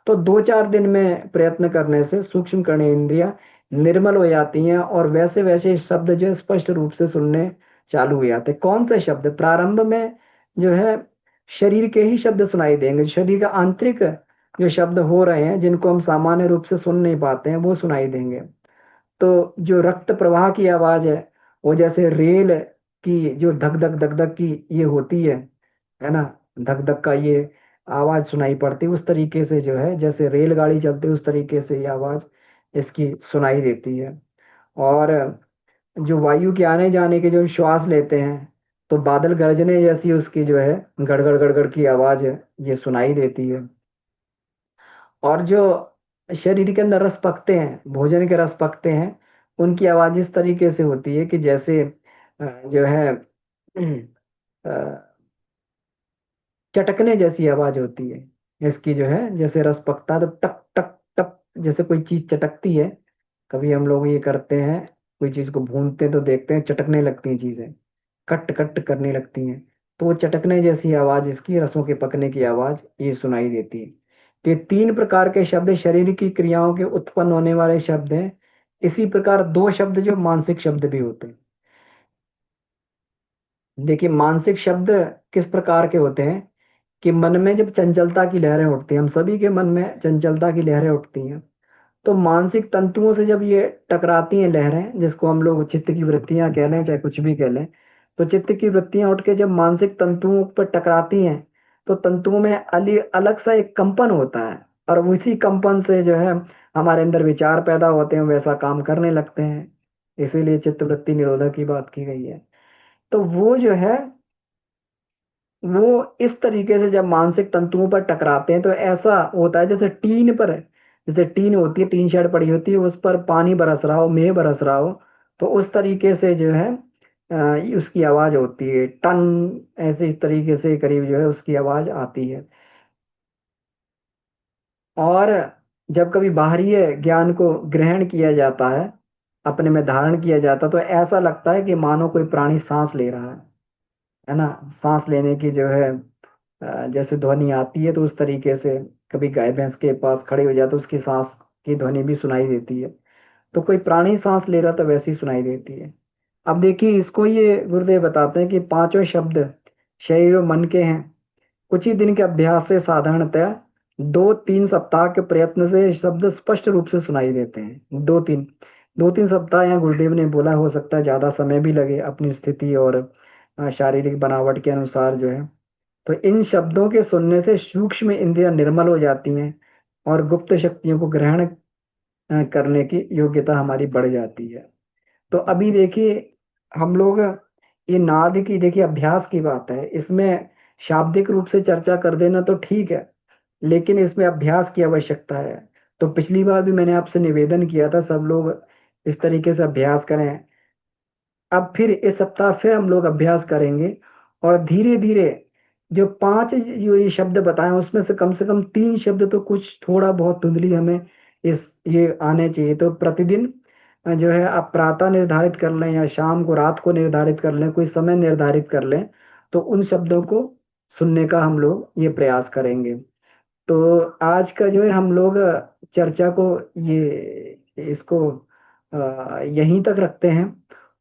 तो 2-4 दिन में प्रयत्न करने से सूक्ष्म कर्ण इंद्रियां निर्मल हो जाती हैं और वैसे वैसे शब्द जो है स्पष्ट रूप से सुनने चालू हो जाते हैं। कौन से शब्द प्रारंभ में जो है शरीर के ही शब्द सुनाई देंगे, शरीर का आंतरिक जो शब्द हो रहे हैं जिनको हम सामान्य रूप से सुन नहीं पाते हैं वो सुनाई देंगे। तो जो रक्त प्रवाह की आवाज है, वो जैसे रेल की जो धक धक धक धक की ये होती है ना, धक धक का ये आवाज सुनाई पड़ती है, उस तरीके से जो है जैसे रेलगाड़ी चलती है उस तरीके से ये आवाज इसकी सुनाई देती है। और जो वायु के आने जाने के जो श्वास लेते हैं तो बादल गरजने जैसी उसकी जो है गड़गड़ गड़गड़ की आवाज ये सुनाई देती है। और जो शरीर के अंदर रस पकते हैं, भोजन के रस पकते हैं, उनकी आवाज इस तरीके से होती है कि जैसे जो है अ, चटकने जैसी आवाज होती है इसकी जो है। जैसे रस पकता है तो टक टक टक जैसे कोई चीज चटकती है। कभी हम लोग ये करते हैं, कोई चीज को भूनते हैं तो देखते हैं चटकने लगती हैं चीजें, कट कट करने लगती हैं। तो वो चटकने जैसी आवाज इसकी, रसों के पकने की आवाज ये सुनाई देती है। तो ये 3 प्रकार के शब्द शरीर की क्रियाओं के उत्पन्न होने वाले शब्द हैं। इसी प्रकार 2 शब्द जो मानसिक शब्द भी होते हैं। देखिए मानसिक शब्द किस प्रकार के होते हैं कि मन में जब चंचलता की लहरें उठती हैं, हम सभी के मन में चंचलता की लहरें उठती हैं, तो मानसिक तंतुओं से जब ये टकराती हैं लहरें, जिसको हम लोग चित्त की वृत्तियां कह लें चाहे कुछ भी कह लें, तो चित्त की वृत्तियां उठ के जब मानसिक तंतुओं पर टकराती हैं, तो तंतुओं में अलग सा एक कंपन होता है, और उसी कंपन से जो है हमारे अंदर विचार पैदा होते हैं, वैसा काम करने लगते हैं। इसीलिए चित्त वृत्ति निरोधक की बात की गई है। तो वो जो है, वो इस तरीके से जब मानसिक तंतुओं पर टकराते हैं तो ऐसा होता है जैसे टीन पर, जैसे टीन होती है, टीन शेड पड़ी होती है, उस पर पानी बरस रहा हो, मेघ बरस रहा हो, तो उस तरीके से जो है उसकी आवाज होती है, टन, ऐसे इस तरीके से करीब जो है उसकी आवाज आती है। और जब कभी बाहरी ज्ञान को ग्रहण किया जाता है, अपने में धारण किया जाता है, तो ऐसा लगता है कि मानो कोई प्राणी सांस ले रहा है ना। सांस लेने की जो है जैसे ध्वनि आती है, तो उस तरीके से कभी गाय भैंस के पास खड़े हो जाए तो उसकी सांस की ध्वनि भी सुनाई देती है। तो कोई प्राणी सांस ले रहा तो वैसी सुनाई देती है। अब देखिए, इसको ये गुरुदेव बताते हैं कि पांचों शब्द शरीर और मन के हैं। कुछ ही दिन के अभ्यास से साधारणतः 2-3 सप्ताह के प्रयत्न से शब्द स्पष्ट रूप से सुनाई देते हैं। 2-3 सप्ताह यहाँ गुरुदेव ने बोला, हो सकता है ज्यादा समय भी लगे अपनी स्थिति और शारीरिक बनावट के अनुसार जो है। तो इन शब्दों के सुनने से सूक्ष्म इंद्रियां निर्मल हो जाती हैं, और गुप्त शक्तियों को ग्रहण करने की योग्यता हमारी बढ़ जाती है। तो अभी देखिए, हम लोग ये नाद की देखिए अभ्यास की बात है, इसमें शाब्दिक रूप से चर्चा कर देना तो ठीक है, लेकिन इसमें अभ्यास की आवश्यकता है। तो पिछली बार भी मैंने आपसे निवेदन किया था, सब लोग इस तरीके से अभ्यास करें। अब फिर इस सप्ताह फिर हम लोग अभ्यास करेंगे, और धीरे धीरे जो पांच जो ये शब्द बताए उसमें से कम 3 शब्द तो कुछ थोड़ा बहुत धुंधली हमें इस ये आने चाहिए। तो प्रतिदिन जो है आप प्रातः निर्धारित कर लें या शाम को, रात को निर्धारित कर लें, कोई समय निर्धारित कर लें, तो उन शब्दों को सुनने का हम लोग ये प्रयास करेंगे। तो आज का जो है हम लोग चर्चा को ये इसको यहीं तक रखते हैं,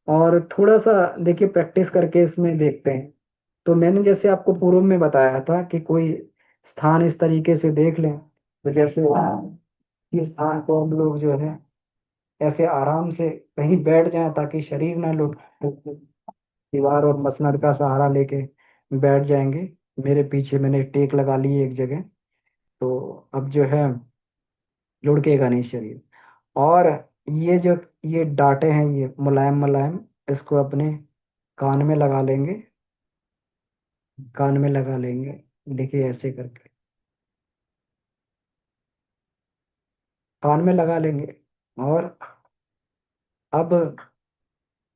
और थोड़ा सा देखिए प्रैक्टिस करके इसमें देखते हैं। तो मैंने जैसे आपको पूर्व में बताया था कि कोई स्थान इस तरीके से देख लें, तो जैसे इस स्थान को हम लोग जो है ऐसे आराम से कहीं बैठ जाएं ताकि शरीर ना लुढ़, दीवार और मसनद का सहारा लेके बैठ जाएंगे। मेरे पीछे मैंने टेक लगा ली है एक जगह, तो अब जो है लुढ़केगा नहीं शरीर। और ये जो ये डांटे हैं ये मुलायम मुलायम, इसको अपने कान में लगा लेंगे, कान में लगा लेंगे, देखिए ऐसे करके कान में लगा लेंगे। और अब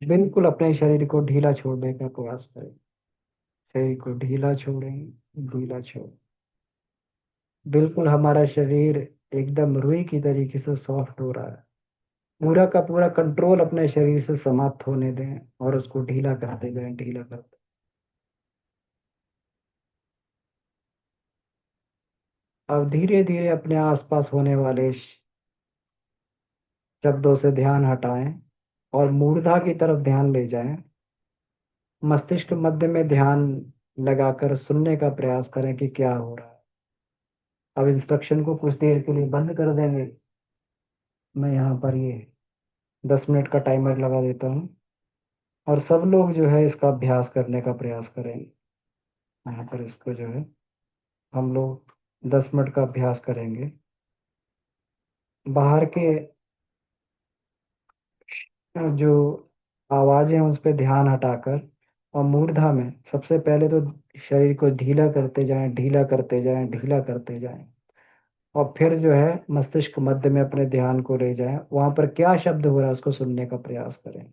बिल्कुल अपने शरीर को ढीला छोड़ने का प्रयास करें। शरीर को ढीला छोड़ें, ढीला छोड़, बिल्कुल हमारा शरीर एकदम रुई की तरीके से सॉफ्ट हो रहा है। पूरा का पूरा कंट्रोल अपने शरीर से समाप्त होने दें, और उसको ढीला करते जाएं, ढीला करते। अब धीरे धीरे अपने आसपास होने वाले शब्दों से ध्यान हटाएं, और मूर्धा की तरफ ध्यान ले जाएं। मस्तिष्क मध्य में ध्यान लगाकर सुनने का प्रयास करें कि क्या हो रहा है। अब इंस्ट्रक्शन को कुछ देर के लिए बंद कर देंगे। मैं यहाँ पर ये 10 मिनट का टाइमर लगा देता हूँ, और सब लोग जो है इसका अभ्यास करने का प्रयास करेंगे। यहाँ पर इसको जो है हम लोग 10 मिनट का अभ्यास करेंगे। बाहर के जो आवाजें हैं उस पर ध्यान हटाकर, और मूर्धा में सबसे पहले तो शरीर को ढीला करते जाएं, ढीला करते जाएं, ढीला करते जाएं। और फिर जो है मस्तिष्क मध्य में अपने ध्यान को ले जाएं, वहां पर क्या शब्द हो रहा है उसको सुनने का प्रयास करें।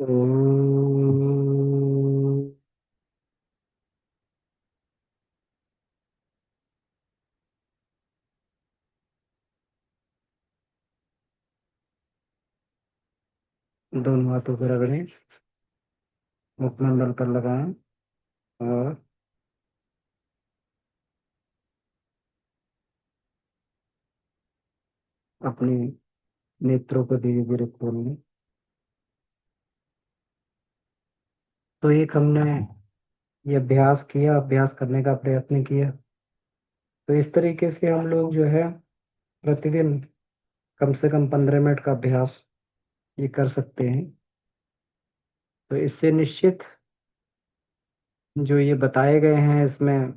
ओम। दोनों हाथों पर रगड़ें, मुखमंडल पर लगाएं और अपने नेत्रों को धीरे धीरे खोल लें। तो एक हमने ये अभ्यास किया, अभ्यास करने का प्रयत्न किया। तो इस तरीके से हम लोग जो है प्रतिदिन कम से कम 15 मिनट का अभ्यास ये कर सकते हैं। तो इससे निश्चित जो ये बताए गए हैं इसमें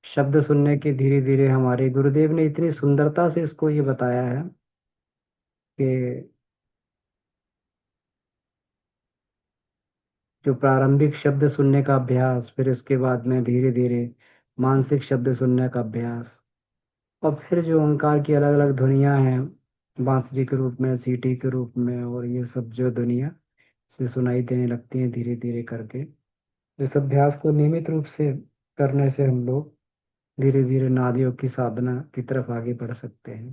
शब्द सुनने के धीरे धीरे हमारे गुरुदेव ने इतनी सुंदरता से इसको ये बताया है कि जो प्रारंभिक शब्द सुनने का अभ्यास, फिर इसके बाद में धीरे धीरे मानसिक शब्द सुनने का अभ्यास, और फिर जो ओंकार की अलग अलग ध्वनियां हैं बांसुरी के रूप में, सीटी के रूप में, और ये सब जो ध्वनियां से सुनाई देने लगती हैं धीरे धीरे करके, इस अभ्यास को नियमित रूप से करने से हम लोग धीरे धीरे नादियों की साधना की तरफ आगे बढ़ सकते हैं।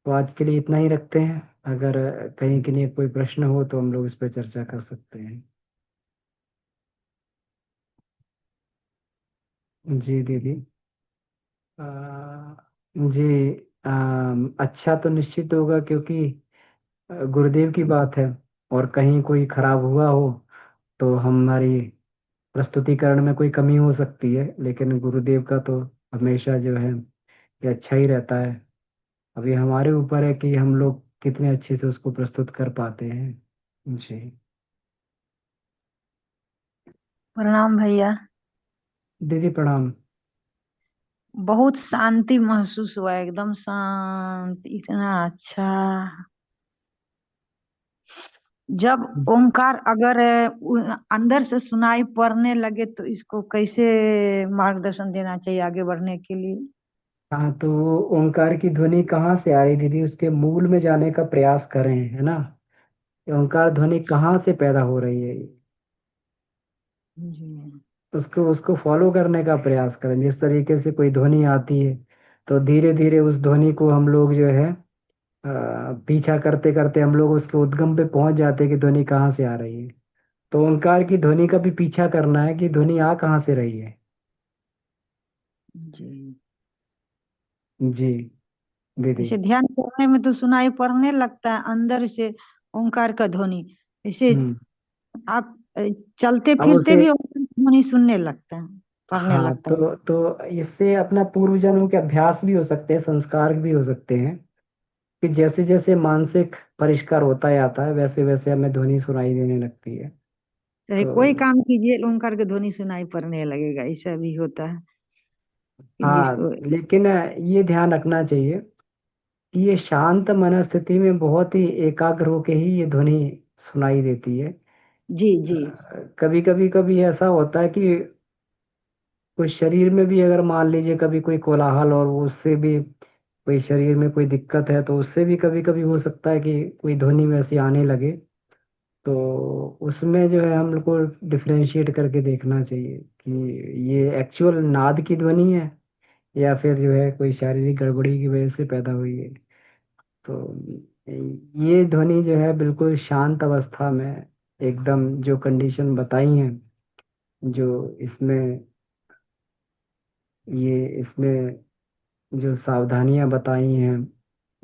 तो आज के लिए इतना ही रखते हैं। अगर कहीं के लिए कोई प्रश्न हो तो हम लोग इस पर चर्चा कर सकते हैं। जी दीदी। आ, जी। अच्छा तो निश्चित होगा, क्योंकि गुरुदेव की बात है, और कहीं कोई खराब हुआ हो तो हमारी प्रस्तुतिकरण में कोई कमी हो सकती है, लेकिन गुरुदेव का तो हमेशा जो है ये अच्छा ही रहता है। अब ये हमारे ऊपर है कि हम लोग कितने अच्छे से उसको प्रस्तुत कर पाते हैं। जी। प्रणाम भैया। दीदी प्रणाम। बहुत शांति महसूस हुआ, एकदम शांत, इतना अच्छा। जब ओंकार अगर अंदर से सुनाई पड़ने लगे तो इसको कैसे मार्गदर्शन देना चाहिए आगे बढ़ने के लिए? हाँ, तो वो ओंकार की ध्वनि कहाँ से आ रही दीदी, उसके मूल में जाने का प्रयास करें, है ना। ये ओंकार ध्वनि कहाँ से पैदा हो रही है, जी उसको उसको फॉलो करने का प्रयास करें। जिस तरीके से कोई ध्वनि आती है तो धीरे धीरे उस ध्वनि को हम लोग जो है पीछा करते करते हम लोग उसके उद्गम पे पहुंच जाते हैं कि ध्वनि कहाँ से आ रही है। तो ओंकार की ध्वनि का भी पीछा करना है कि ध्वनि आ कहाँ से रही है। जी। जी दीदी। जैसे ध्यान करने में तो सुनाई पड़ने लगता है अंदर से ओंकार का ध्वनि। जैसे हम्म। आप चलते अब फिरते उसे, भी ओंकार की ध्वनि सुनने लगता है, पढ़ने हाँ, लगता है। तो इससे अपना पूर्व जन्म के अभ्यास भी हो सकते हैं, संस्कार भी हो सकते हैं, कि जैसे जैसे मानसिक परिष्कार होता जाता है वैसे वैसे हमें ध्वनि सुनाई देने लगती है। चाहे तो कोई काम कीजिए ओंकार की ध्वनि सुनाई पड़ने लगेगा, ऐसा भी होता है कि हाँ, जिसको। लेकिन ये ध्यान रखना चाहिए कि ये शांत मनस्थिति में बहुत ही एकाग्र होके ही ये ध्वनि सुनाई देती है। जी जी कभी कभी कभी ऐसा होता है कि कोई शरीर में भी अगर मान लीजिए कभी कोई कोलाहल, और वो उससे भी कोई शरीर में कोई दिक्कत है, तो उससे भी कभी कभी हो सकता है कि कोई ध्वनि वैसी आने लगे। तो उसमें जो है हम लोग को डिफरेंशिएट करके देखना चाहिए कि ये एक्चुअल नाद की ध्वनि है या फिर जो है कोई शारीरिक गड़बड़ी की वजह से पैदा हुई है। तो ये ध्वनि जो है बिल्कुल शांत अवस्था में एकदम जो कंडीशन बताई हैं, जो इसमें ये इसमें जो सावधानियां बताई हैं,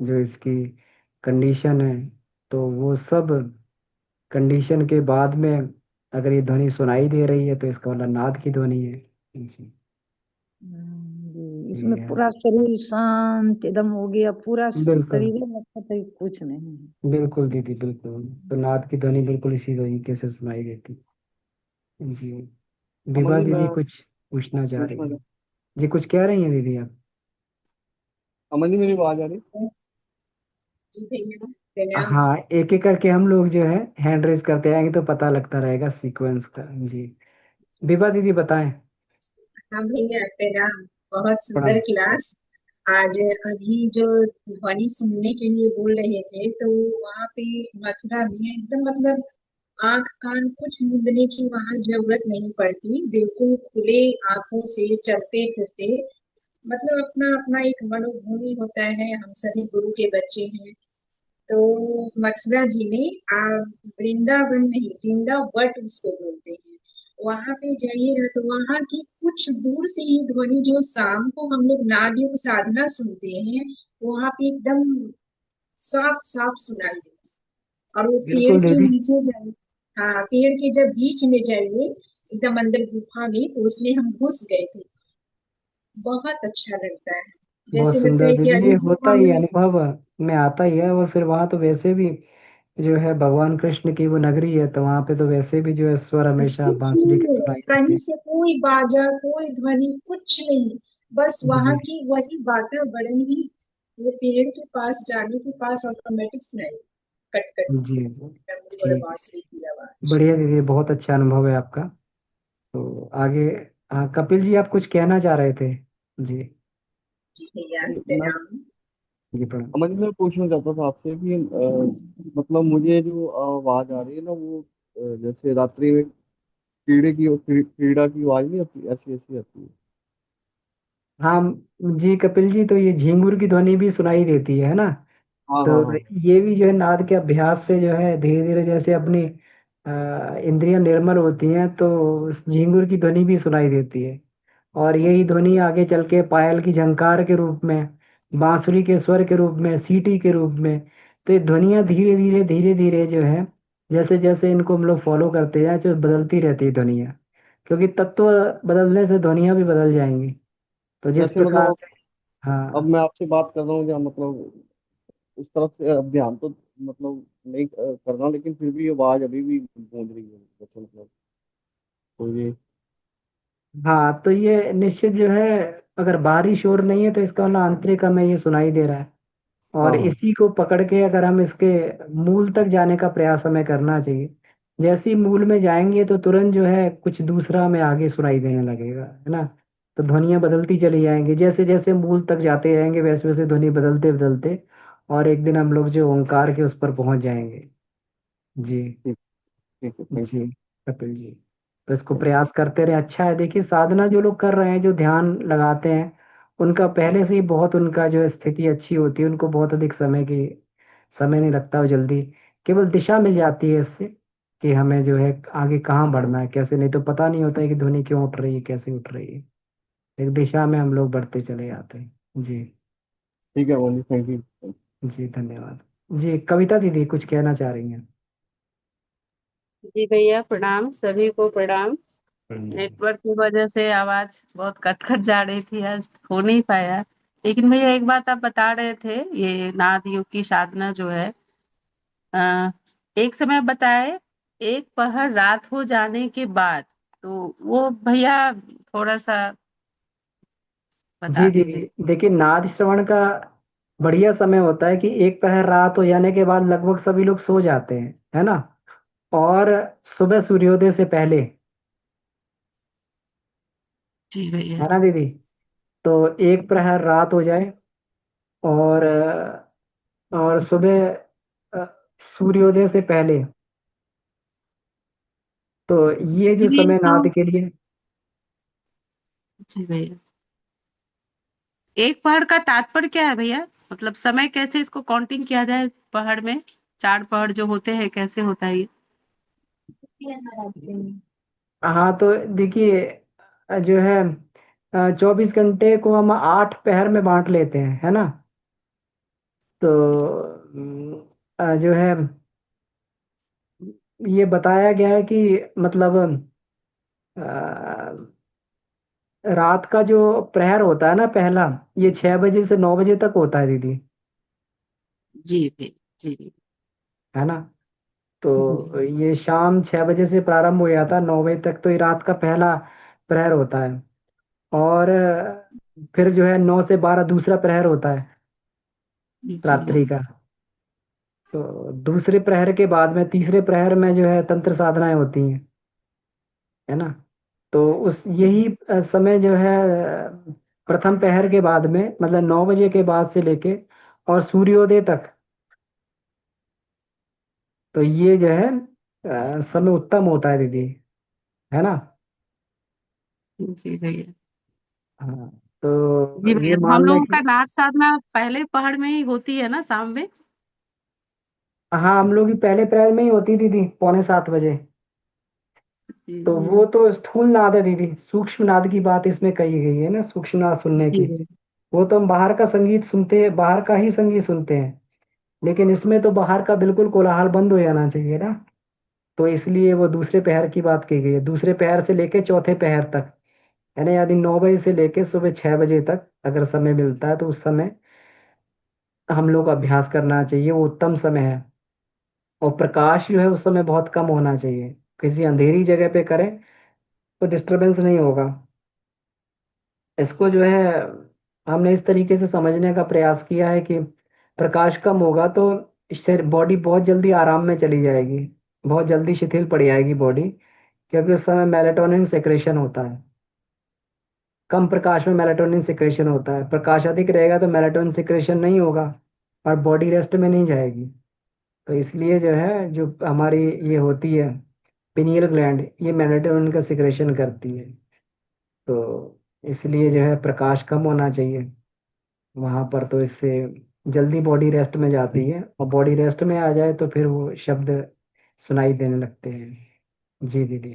जो इसकी कंडीशन है, तो वो सब कंडीशन के बाद में अगर ये ध्वनि सुनाई दे रही है तो इसका मतलब नाद की ध्वनि है। जी। जी। ये इसमें है। पूरा शरीर शांत एकदम हो गया, पूरा बिल्कुल। शरीर में लगता था कि कुछ नहीं है। बिल्कुल दीदी, बिल्कुल। तो नाद की ध्वनि बिल्कुल इसी तरीके से सुनाई देती। जी। अमन विभा जी मैं दीदी कुछ पूछना चाह रही पूछना हैं। चाह जी, कुछ कह रही हैं दीदी आप। अमन जी मेरी आवाज आ रही? जी भैया प्रणाम। हाँ, एक एक करके हम लोग जो है हैंड रेज करते आएंगे तो पता लगता रहेगा सीक्वेंस का। जी। विभा दीदी बताएं। हाँ भैया प्रणाम। बहुत सुंदर प्रणाम। क्लास। आज अभी जो ध्वनि सुनने के लिए बोल रहे थे तो वहाँ पे मथुरा में एकदम मतलब आंख कान कुछ मूंदने की वहां जरूरत नहीं पड़ती, बिल्कुल खुले आंखों से चलते फिरते, मतलब अपना अपना एक मनोभूमि होता है, हम सभी गुरु के बच्चे हैं। तो मथुरा जी में वृंदावन नहीं, वृंदावट उसको बोलते हैं। वहां पे जाइए ना, तो वहां की कुछ दूर से ही ध्वनि जो शाम को हम लोग नाद योग साधना सुनते हैं, वहां पे एकदम साफ साफ सुनाई देती है। और वो पेड़ बिल्कुल के दीदी। नीचे जाइए, हाँ पेड़ के जब बीच में जाइए, एकदम अंदर गुफा में, तो उसमें हम घुस गए थे। बहुत अच्छा लगता है, बहुत जैसे लगता सुंदर है कि दीदी, अभी ये होता गुफा ही है, में। अनुभव में आता ही है। और फिर वहां तो वैसे भी जो है भगवान कृष्ण की वो नगरी है, तो वहां पे तो वैसे भी जो है स्वर हमेशा कुछ बांसुरी के नहीं है, सुनाई देते कहीं हैं। से कोई बाजा कोई ध्वनि कुछ नहीं, बस वहां जी की वही वातावरण ही, वो पेड़ के पास जाने के पास ऑटोमेटिक सुनाई, कट कट जी जी। डमरू और ठीक। बांसुरी की आवाज। बढ़िया दीदी, बहुत अच्छा अनुभव है आपका। तो आगे, हाँ कपिल जी, आप कुछ कहना चाह रहे थे? जी। जी भैया मैं प्रणाम। जी प्रणाम। अमन जी, मैं पूछना चाहता था आपसे कि मतलब मुझे जो आवाज आ रही है ना, वो जैसे रात्रि में कीड़ा की आवाज नहीं आती, ऐसी ऐसी आती है। हाँ जी कपिल जी, तो ये झींगुर की ध्वनि भी सुनाई देती है ना? हाँ तो हाँ हाँ। ये भी जो है नाद के अभ्यास से जो है धीरे धीरे जैसे अपनी इंद्रियां निर्मल होती हैं, तो उस झींगुर की ध्वनि भी सुनाई देती है। और यही ध्वनि आगे चल के पायल की झंकार के रूप में, बांसुरी के स्वर के रूप में, सीटी के रूप में, तो ये ध्वनियाँ धीरे धीरे धीरे धीरे जो है, जैसे जैसे इनको हम लोग फॉलो करते हैं, जो बदलती रहती है ध्वनियाँ। क्योंकि तत्व बदलने से ध्वनियाँ भी बदल जाएंगी। तो जिस जैसे प्रकार मतलब से, अब हाँ। मैं आपसे बात कर रहा हूँ, क्या मतलब उस तरफ से अब ध्यान तो मतलब नहीं करना, लेकिन फिर भी आवाज अभी भी गूंज रही है, जैसे मतलब। तो ये हाँ तो ये निश्चित जो है, अगर बाहरी शोर नहीं है तो इसका मतलब आंतरिक हमें ये सुनाई दे रहा है। हाँ और हाँ। इसी को पकड़ के अगर हम इसके मूल तक जाने का प्रयास हमें करना चाहिए। जैसे ही मूल में जाएंगे तो तुरंत जो है कुछ दूसरा हमें आगे सुनाई देने लगेगा, है ना? तो ध्वनियाँ बदलती चली जाएंगी, जैसे जैसे मूल तक जाते जाएंगे वैसे वैसे ध्वनि बदलते बदलते, और एक दिन हम लोग जो ओंकार के उस पर पहुंच जाएंगे। जी। ठीक। ठीक है, thank ji you. Kapil ji, तो इसको प्रयास करते रहे। अच्छा है, देखिए साधना जो लोग कर रहे हैं, जो ध्यान लगाते हैं, उनका पहले से ही बहुत, उनका जो है स्थिति अच्छी होती है, उनको बहुत अधिक समय नहीं लगता, और जल्दी केवल दिशा मिल जाती है इससे, कि हमें जो है आगे कहाँ बढ़ना है, कैसे। नहीं तो पता नहीं होता है कि ध्वनि क्यों उठ रही है, कैसे उठ रही है। एक दिशा में हम लोग बढ़ते चले जाते हैं। जी। ठीक है मोनी, थैंक यू। जी धन्यवाद। जी कविता दीदी कुछ कहना चाह रही हैं? जी भैया प्रणाम, सभी को प्रणाम। हम्म। नेटवर्क की वजह से आवाज बहुत कट कट जा रही थी, आज हो नहीं पाया। लेकिन भैया एक बात आप बता रहे थे, ये नाद योग की साधना जो है, आ, एक समय बताए, एक पहर रात हो जाने के बाद, तो वो भैया थोड़ा सा जी बता जी। दीजिए। देखिए नाद श्रवण का बढ़िया समय होता है कि एक पहर रात हो जाने के बाद लगभग सभी लोग सो जाते हैं, है ना? और सुबह सूर्योदय से पहले, जी भैया। है ना दीदी? तो एक प्रहर रात हो जाए, और सुबह अ, सूर्योदय से पहले, तो ये जो जी समय तो नाद के लिए। जी भैया, एक पहाड़ का तात्पर्य क्या है भैया? मतलब समय कैसे इसको काउंटिंग किया जाए पहाड़ में? चार पहाड़ जो होते हैं, कैसे होता है ये? हाँ तो देखिए, जो है 24 घंटे को हम 8 पहर में बांट लेते हैं, है ना? तो जो है ये बताया गया है कि मतलब अ, रात का जो प्रहर होता है ना पहला, ये 6 बजे से 9 बजे तक होता है दीदी, जी भैया। जी है ना? तो जी। ये शाम 6 बजे से प्रारंभ हो जाता है, 9 बजे तक, तो ये रात का पहला प्रहर होता है। और फिर जो है 9 से 12 दूसरा प्रहर होता है, जी रात्रि का। तो दूसरे प्रहर के बाद में तीसरे प्रहर में जो है तंत्र साधनाएं होती हैं, है ना? तो उस यही समय जो है प्रथम पहर के बाद में, मतलब 9 बजे के बाद से लेके और सूर्योदय तक, तो ये जो है समय उत्तम होता है दीदी, है ना। जी भैया। हाँ, तो जी ये भैया, तो हम मान लें लोगों कि का नाच साधना पहले पहर में ही होती है ना, शाम में? हाँ, हम लोग की पहले प्रहर में ही होती दीदी, 6:45 बजे। जी तो वो तो स्थूल नाद है दीदी, सूक्ष्म नाद की बात इसमें कही गई है ना, सूक्ष्म नाद सुनने जी की। वो तो हम बाहर का संगीत सुनते हैं, बाहर का ही संगीत सुनते हैं, लेकिन इसमें तो बाहर का बिल्कुल कोलाहल बंद हो जाना चाहिए ना। तो इसलिए वो दूसरे पहर की बात की गई है, दूसरे पहर से लेके चौथे पहर तक, यानी यदि 9 बजे से लेके सुबह 6 बजे तक अगर समय मिलता है तो उस समय हम लोग को अभ्यास करना चाहिए, वो उत्तम समय है। और प्रकाश जो है उस समय बहुत कम होना चाहिए, किसी अंधेरी जगह पे करें तो डिस्टरबेंस नहीं होगा। इसको जो है हमने इस तरीके से समझने का प्रयास किया है कि प्रकाश कम होगा तो शरीर बॉडी बहुत जल्दी आराम में चली जाएगी, बहुत जल्दी शिथिल पड़ जाएगी बॉडी, क्योंकि उस समय मेलाटोनिन सेक्रेशन होता है। कम प्रकाश में मेलाटोनिन सिक्रेशन होता है, प्रकाश अधिक रहेगा तो मेलाटोनिन सिक्रेशन नहीं होगा और बॉडी रेस्ट में नहीं जाएगी। तो इसलिए जो है, जो हमारी ये होती है पिनियल ग्लैंड, ये मेलाटोनिन का सिक्रेशन करती है। तो इसलिए जो है प्रकाश कम होना चाहिए वहां पर, तो इससे जल्दी बॉडी रेस्ट में जाती है, और बॉडी रेस्ट में आ जाए तो फिर वो शब्द सुनाई देने लगते हैं। जी दीदी।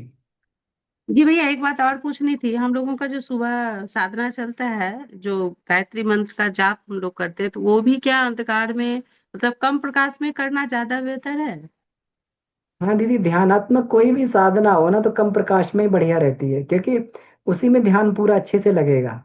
जी भैया, एक बात और पूछनी थी। हम लोगों का जो सुबह साधना चलता है, जो गायत्री मंत्र का जाप हम लोग करते हैं, तो वो भी क्या अंधकार में, मतलब कम प्रकाश में करना ज्यादा बेहतर है? हाँ दीदी, ध्यानात्मक कोई भी साधना हो ना तो कम प्रकाश में ही बढ़िया रहती है, क्योंकि उसी में ध्यान पूरा अच्छे से लगेगा,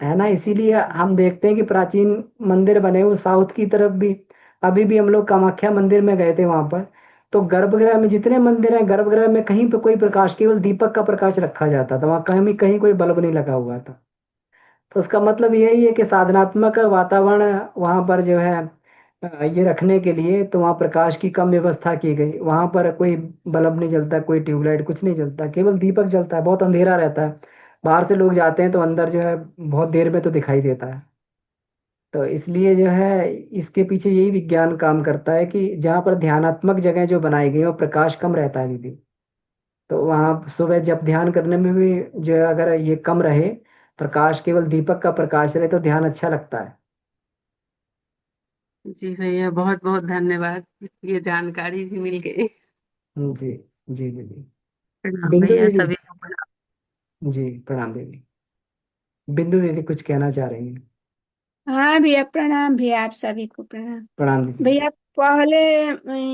है ना। इसीलिए हम देखते हैं कि प्राचीन मंदिर बने हुए साउथ की तरफ भी, अभी भी हम लोग कामाख्या मंदिर में गए थे वहां पर, तो गर्भगृह में जितने मंदिर हैं, गर्भगृह में कहीं पे कोई प्रकाश, केवल दीपक का प्रकाश रखा जाता था, वहां कहीं कहीं कोई बल्ब नहीं लगा हुआ था। तो उसका मतलब यही है कि साधनात्मक वातावरण वहां पर जो है ये रखने के लिए, तो वहाँ प्रकाश की कम व्यवस्था की गई, वहां पर कोई बल्ब नहीं जलता, कोई ट्यूबलाइट कुछ नहीं जलता, केवल दीपक जलता है, बहुत अंधेरा रहता है। बाहर से लोग जाते हैं तो अंदर जो है बहुत देर में तो दिखाई देता है। तो इसलिए जो है इसके पीछे यही विज्ञान काम करता है कि जहाँ पर ध्यानात्मक जगह जो बनाई गई है वो प्रकाश कम रहता है दीदी। तो वहाँ सुबह जब ध्यान करने में भी जो है अगर ये कम रहे, प्रकाश केवल दीपक का प्रकाश रहे, तो ध्यान अच्छा लगता है। जी भैया, बहुत बहुत धन्यवाद, ये जानकारी भी मिल गई। जी। जी दीदी। प्रणाम बिंदु भैया, दीदी। सभी को प्रणाम। जी प्रणाम दीदी। बिंदु दीदी कुछ कहना चाह रही हैं। हाँ भैया प्रणाम भैया, आप सभी को प्रणाम। प्रणाम दीदी। भैया पहले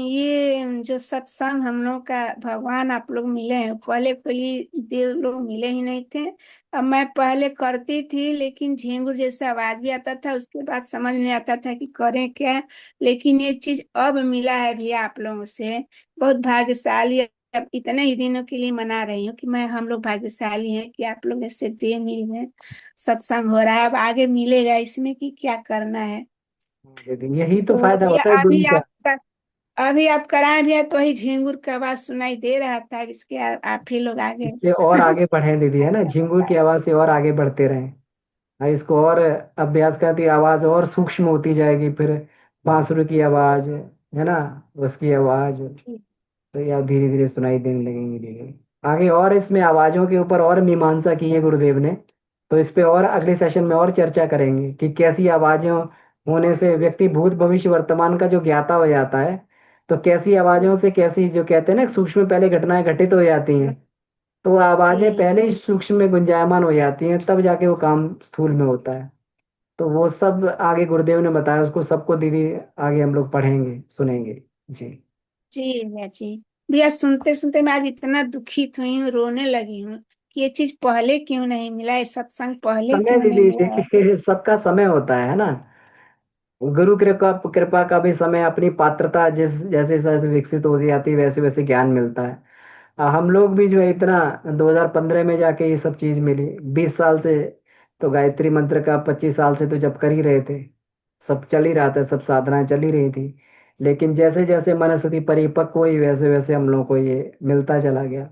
ये जो सत्संग हम लोग का, भगवान आप लोग मिले हैं, पहले कोई देव लोग मिले ही नहीं थे। अब मैं पहले करती थी लेकिन झिंगुर जैसा आवाज भी आता था, उसके बाद समझ नहीं आता था कि करें क्या। लेकिन ये चीज अब मिला है भैया आप लोगों से, बहुत भाग्यशाली। अब इतने ही दिनों के लिए मना रही हूँ कि मैं, हम लोग भाग्यशाली हैं कि आप लोग ऐसे देव मिल गए। सत्संग हो रहा है, अब आगे मिलेगा इसमें कि क्या करना है। दीदी यही तो तो फायदा भैया होता है गुरु का। अभी आप कराए भैया तो ही झिंगुर का आवाज सुनाई दे रहा था, अब इसके आप ही लोग आगे। इससे और आगे बढ़े दीदी, है ना, झिंगुर की आवाज से और आगे बढ़ते रहें। इसको और अभ्यास करती आवाज और सूक्ष्म होती जाएगी, फिर बांसुरी की आवाज, है ना, उसकी आवाज, तो यार धीरे धीरे सुनाई देने लगेंगी धीरे आगे। और इसमें आवाजों के ऊपर और मीमांसा की है गुरुदेव ने, तो इस पे और अगले सेशन में और चर्चा करेंगे कि कैसी आवाजें होने से व्यक्ति भूत भविष्य वर्तमान का जो ज्ञाता हो जाता है, तो कैसी आवाजों से, कैसी जो कहते हैं ना सूक्ष्म पहले घटनाएं घटित हो जाती हैं, तो वो आवाजें जी पहले ही सूक्ष्म में गुंजायमान हो जाती हैं, तब जाके वो काम स्थूल में होता है। तो वो सब आगे गुरुदेव ने बताया, उसको सबको दीदी आगे हम लोग पढ़ेंगे सुनेंगे। जी। जी भैया जी। भैया सुनते सुनते मैं आज इतना दुखित हुई हूँ, रोने लगी हूँ कि ये चीज पहले क्यों नहीं मिला, ये सत्संग पहले समय क्यों नहीं दीदी मिला है। देखिए, सबका समय होता है ना। गुरु कृपा कृपा का भी समय, अपनी पात्रता जिस जैसे जैसे विकसित होती जाती है वैसे वैसे ज्ञान मिलता है। हम लोग भी जो है इतना 2015 में जाके ये सब चीज मिली, 20 साल से तो गायत्री मंत्र का, 25 साल से तो जब कर ही रहे थे, सब चल ही रहा था, सब साधनाएं चल ही रही थी। लेकिन जैसे जैसे मनस्थिति परिपक्व हुई वैसे वैसे हम लोग को ये मिलता चला गया।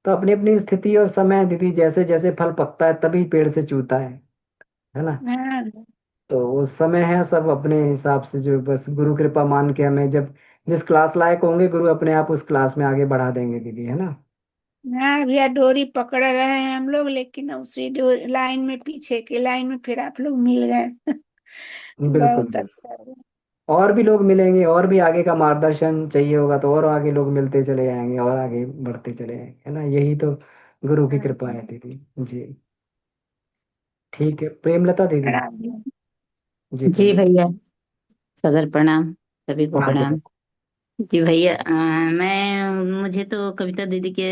तो अपनी अपनी स्थिति और समय दीदी, जैसे जैसे फल पकता है तभी पेड़ से चूता है ना। हाँ तो उस समय है सब अपने हिसाब से, जो बस गुरु कृपा मान के हमें जब जिस क्लास लायक होंगे गुरु अपने आप उस क्लास में आगे बढ़ा देंगे दीदी, है ना। हाँ भैया, डोरी पकड़ रहे हैं हम लोग, लेकिन उसी डोरी लाइन में, पीछे की लाइन में फिर आप लोग मिल गए। बिल्कुल बहुत बिल्कुल। अच्छा है। और भी लोग मिलेंगे, और भी आगे का मार्गदर्शन चाहिए होगा तो और आगे लोग मिलते चले जाएंगे और आगे बढ़ते चले जाएंगे, है ना। यही तो गुरु की कृपा है दीदी। जी ठीक है, प्रेमलता दीदी। प्रणाम भैया। जी जी प्रेम। भैया, सदर प्रणाम, सभी को प्रणाम प्रणाम। बेटा। जी भैया, मुझे तो कविता दीदी के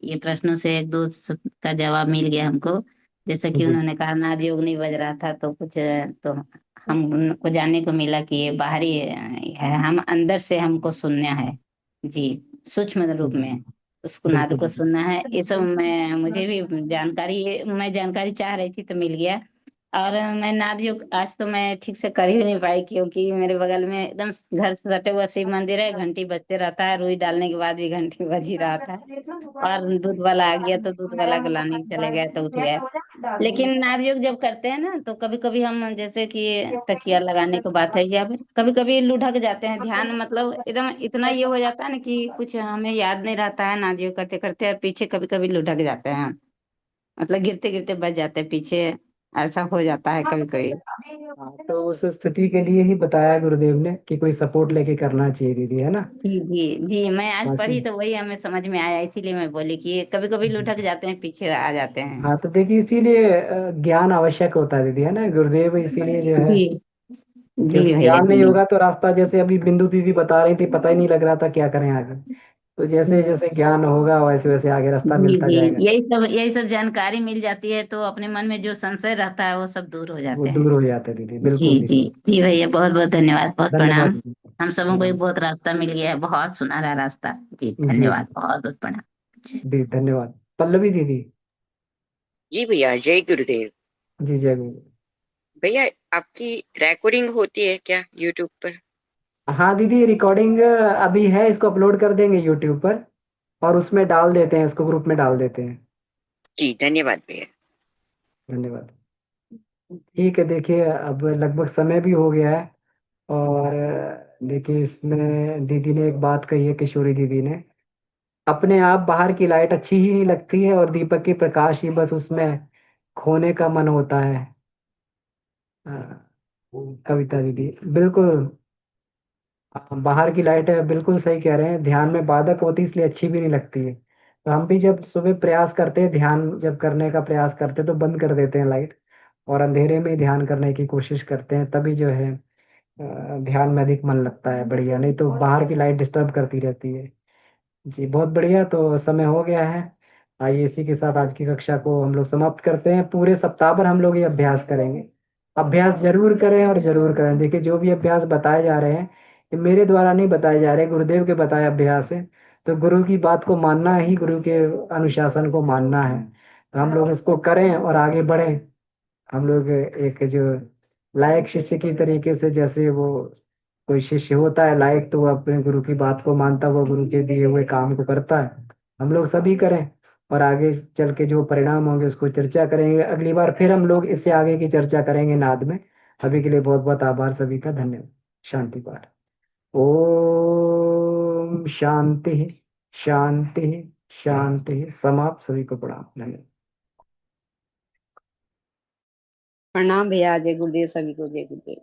ये प्रश्नों से एक दो सब का जवाब मिल गया हमको। जैसे कि जी उन्होंने कहा नाद योग नहीं बज रहा था, तो कुछ तो हम उनको जानने को मिला कि ये बाहरी है, हम अंदर से हमको सुनना है। जी, सूक्ष्म रूप जी में उसको नाद बिल्कुल को दीदी। सुनना है। ये सब मुझे भी मैं जानकारी चाह रही थी तो मिल गया। और मैं नाद योग आज तो मैं ठीक से कर ही नहीं पाई, क्योंकि मेरे बगल में एकदम घर से सटे हुआ शिव मंदिर है, घंटी बजते रहता है, रुई डालने के बाद भी घंटी बज ही रहा था। और दूध वाला आ गया तो दूध वाला को लाने चले गए तो उठ गए। लेकिन नाद योग जब करते हैं ना, तो कभी कभी हम जैसे कि तकिया लगाने को बात है, या फिर कभी कभी लुढ़क जाते हैं, ध्यान मतलब एकदम इतना ये हो जाता है ना कि कुछ हमें याद नहीं रहता है, नाद योग करते करते और पीछे कभी कभी लुढ़क जाते हैं, मतलब गिरते गिरते बच जाते हैं पीछे, ऐसा हो जाता है कभी कभी। हाँ, तो उस स्थिति के लिए ही बताया गुरुदेव ने कि कोई सपोर्ट लेके करना चाहिए दीदी, है ना। जी जी जी, मैं आज बाकी पढ़ी तो वही हमें समझ में आया, इसीलिए मैं बोली कि कभी कभी लुढ़क जाते हैं, पीछे आ जाते हैं। हाँ तो देखिए इसीलिए ज्ञान आवश्यक होता है दीदी, है ना। गुरुदेव इसीलिए जो है, जी जी क्योंकि भैया ज्ञान जी। नहीं होगा तो रास्ता, जैसे अभी बिंदु दीदी बता रही थी, पता ही नहीं लग रहा था क्या करें आगे। तो जैसे जैसे ज्ञान होगा वैसे वैसे आगे रास्ता जी मिलता जी, जाएगा। यही सब जानकारी मिल जाती है, तो अपने मन में जो संशय रहता है वो सब दूर हो वो जाते हैं। दूर हो जाता है दीदी, जी बिल्कुल जी दीदी। जी भैया, बहुत बहुत धन्यवाद, बहुत धन्यवाद प्रणाम। दीदी। हम सबों को एक प्रणाम। बहुत रास्ता मिल गया है, बहुत सुनहरा रास्ता। जी जी धन्यवाद, जी बहुत बहुत प्रणाम। जी। दी धन्यवाद। पल्लवी दीदी। जी भैया, जय गुरुदेव। जी जय गुरु। भैया, आपकी रिकॉर्डिंग होती है क्या यूट्यूब पर? हाँ दीदी, रिकॉर्डिंग अभी है, इसको अपलोड कर देंगे यूट्यूब पर और उसमें डाल देते हैं, इसको ग्रुप में डाल देते हैं। जी धन्यवाद भैया। धन्यवाद। ठीक है, देखिए अब लगभग समय भी हो गया है। और देखिए इसमें दीदी ने एक बात कही है, किशोरी दीदी ने, अपने आप बाहर की लाइट अच्छी ही नहीं लगती है और दीपक की प्रकाश ही बस उसमें खोने का मन होता है। अ, कविता दीदी बिल्कुल। बाहर की लाइट है, बिल्कुल सही कह रहे हैं, ध्यान में बाधक होती है इसलिए अच्छी भी नहीं लगती है। तो हम भी जब सुबह प्रयास करते हैं, ध्यान जब करने का प्रयास करते हैं तो बंद कर देते हैं लाइट और अंधेरे में ही ध्यान करने की कोशिश करते हैं, तभी जो है ध्यान में अधिक मन लगता है। बढ़िया, नहीं तो बाहर की लाइट डिस्टर्ब करती रहती है। जी बहुत बढ़िया, तो समय हो गया है। आइए इसी के साथ आज की कक्षा को हम लोग समाप्त करते हैं। पूरे सप्ताह भर हम लोग ये अभ्यास करेंगे। अभ्यास जरूर करें और जरूर करें। देखिए जो भी अभ्यास बताए जा रहे हैं ये मेरे द्वारा नहीं बताए जा रहे, गुरुदेव के बताए अभ्यास है। तो गुरु की बात को मानना ही गुरु के अनुशासन को मानना है। तो हम लोग इसको करें और आगे बढ़ें। हम लोग एक जो लायक शिष्य की तरीके से, जैसे वो कोई शिष्य होता है लायक तो वो अपने गुरु की बात को मानता, वो गुरु के दिए हुए काम को करता है। हम लोग सभी करें और आगे चल के जो परिणाम होंगे उसको चर्चा करेंगे। अगली बार फिर हम लोग इससे आगे की चर्चा करेंगे नाद में। अभी के लिए बहुत बहुत आभार सभी का, धन्यवाद। शांति पाठ। ओम शांति शांति शांति। समाप्त। सभी को प्रणाम, धन्यवाद। प्रणाम भैया, जय गुरुदेव, सभी को जय गुरुदेव।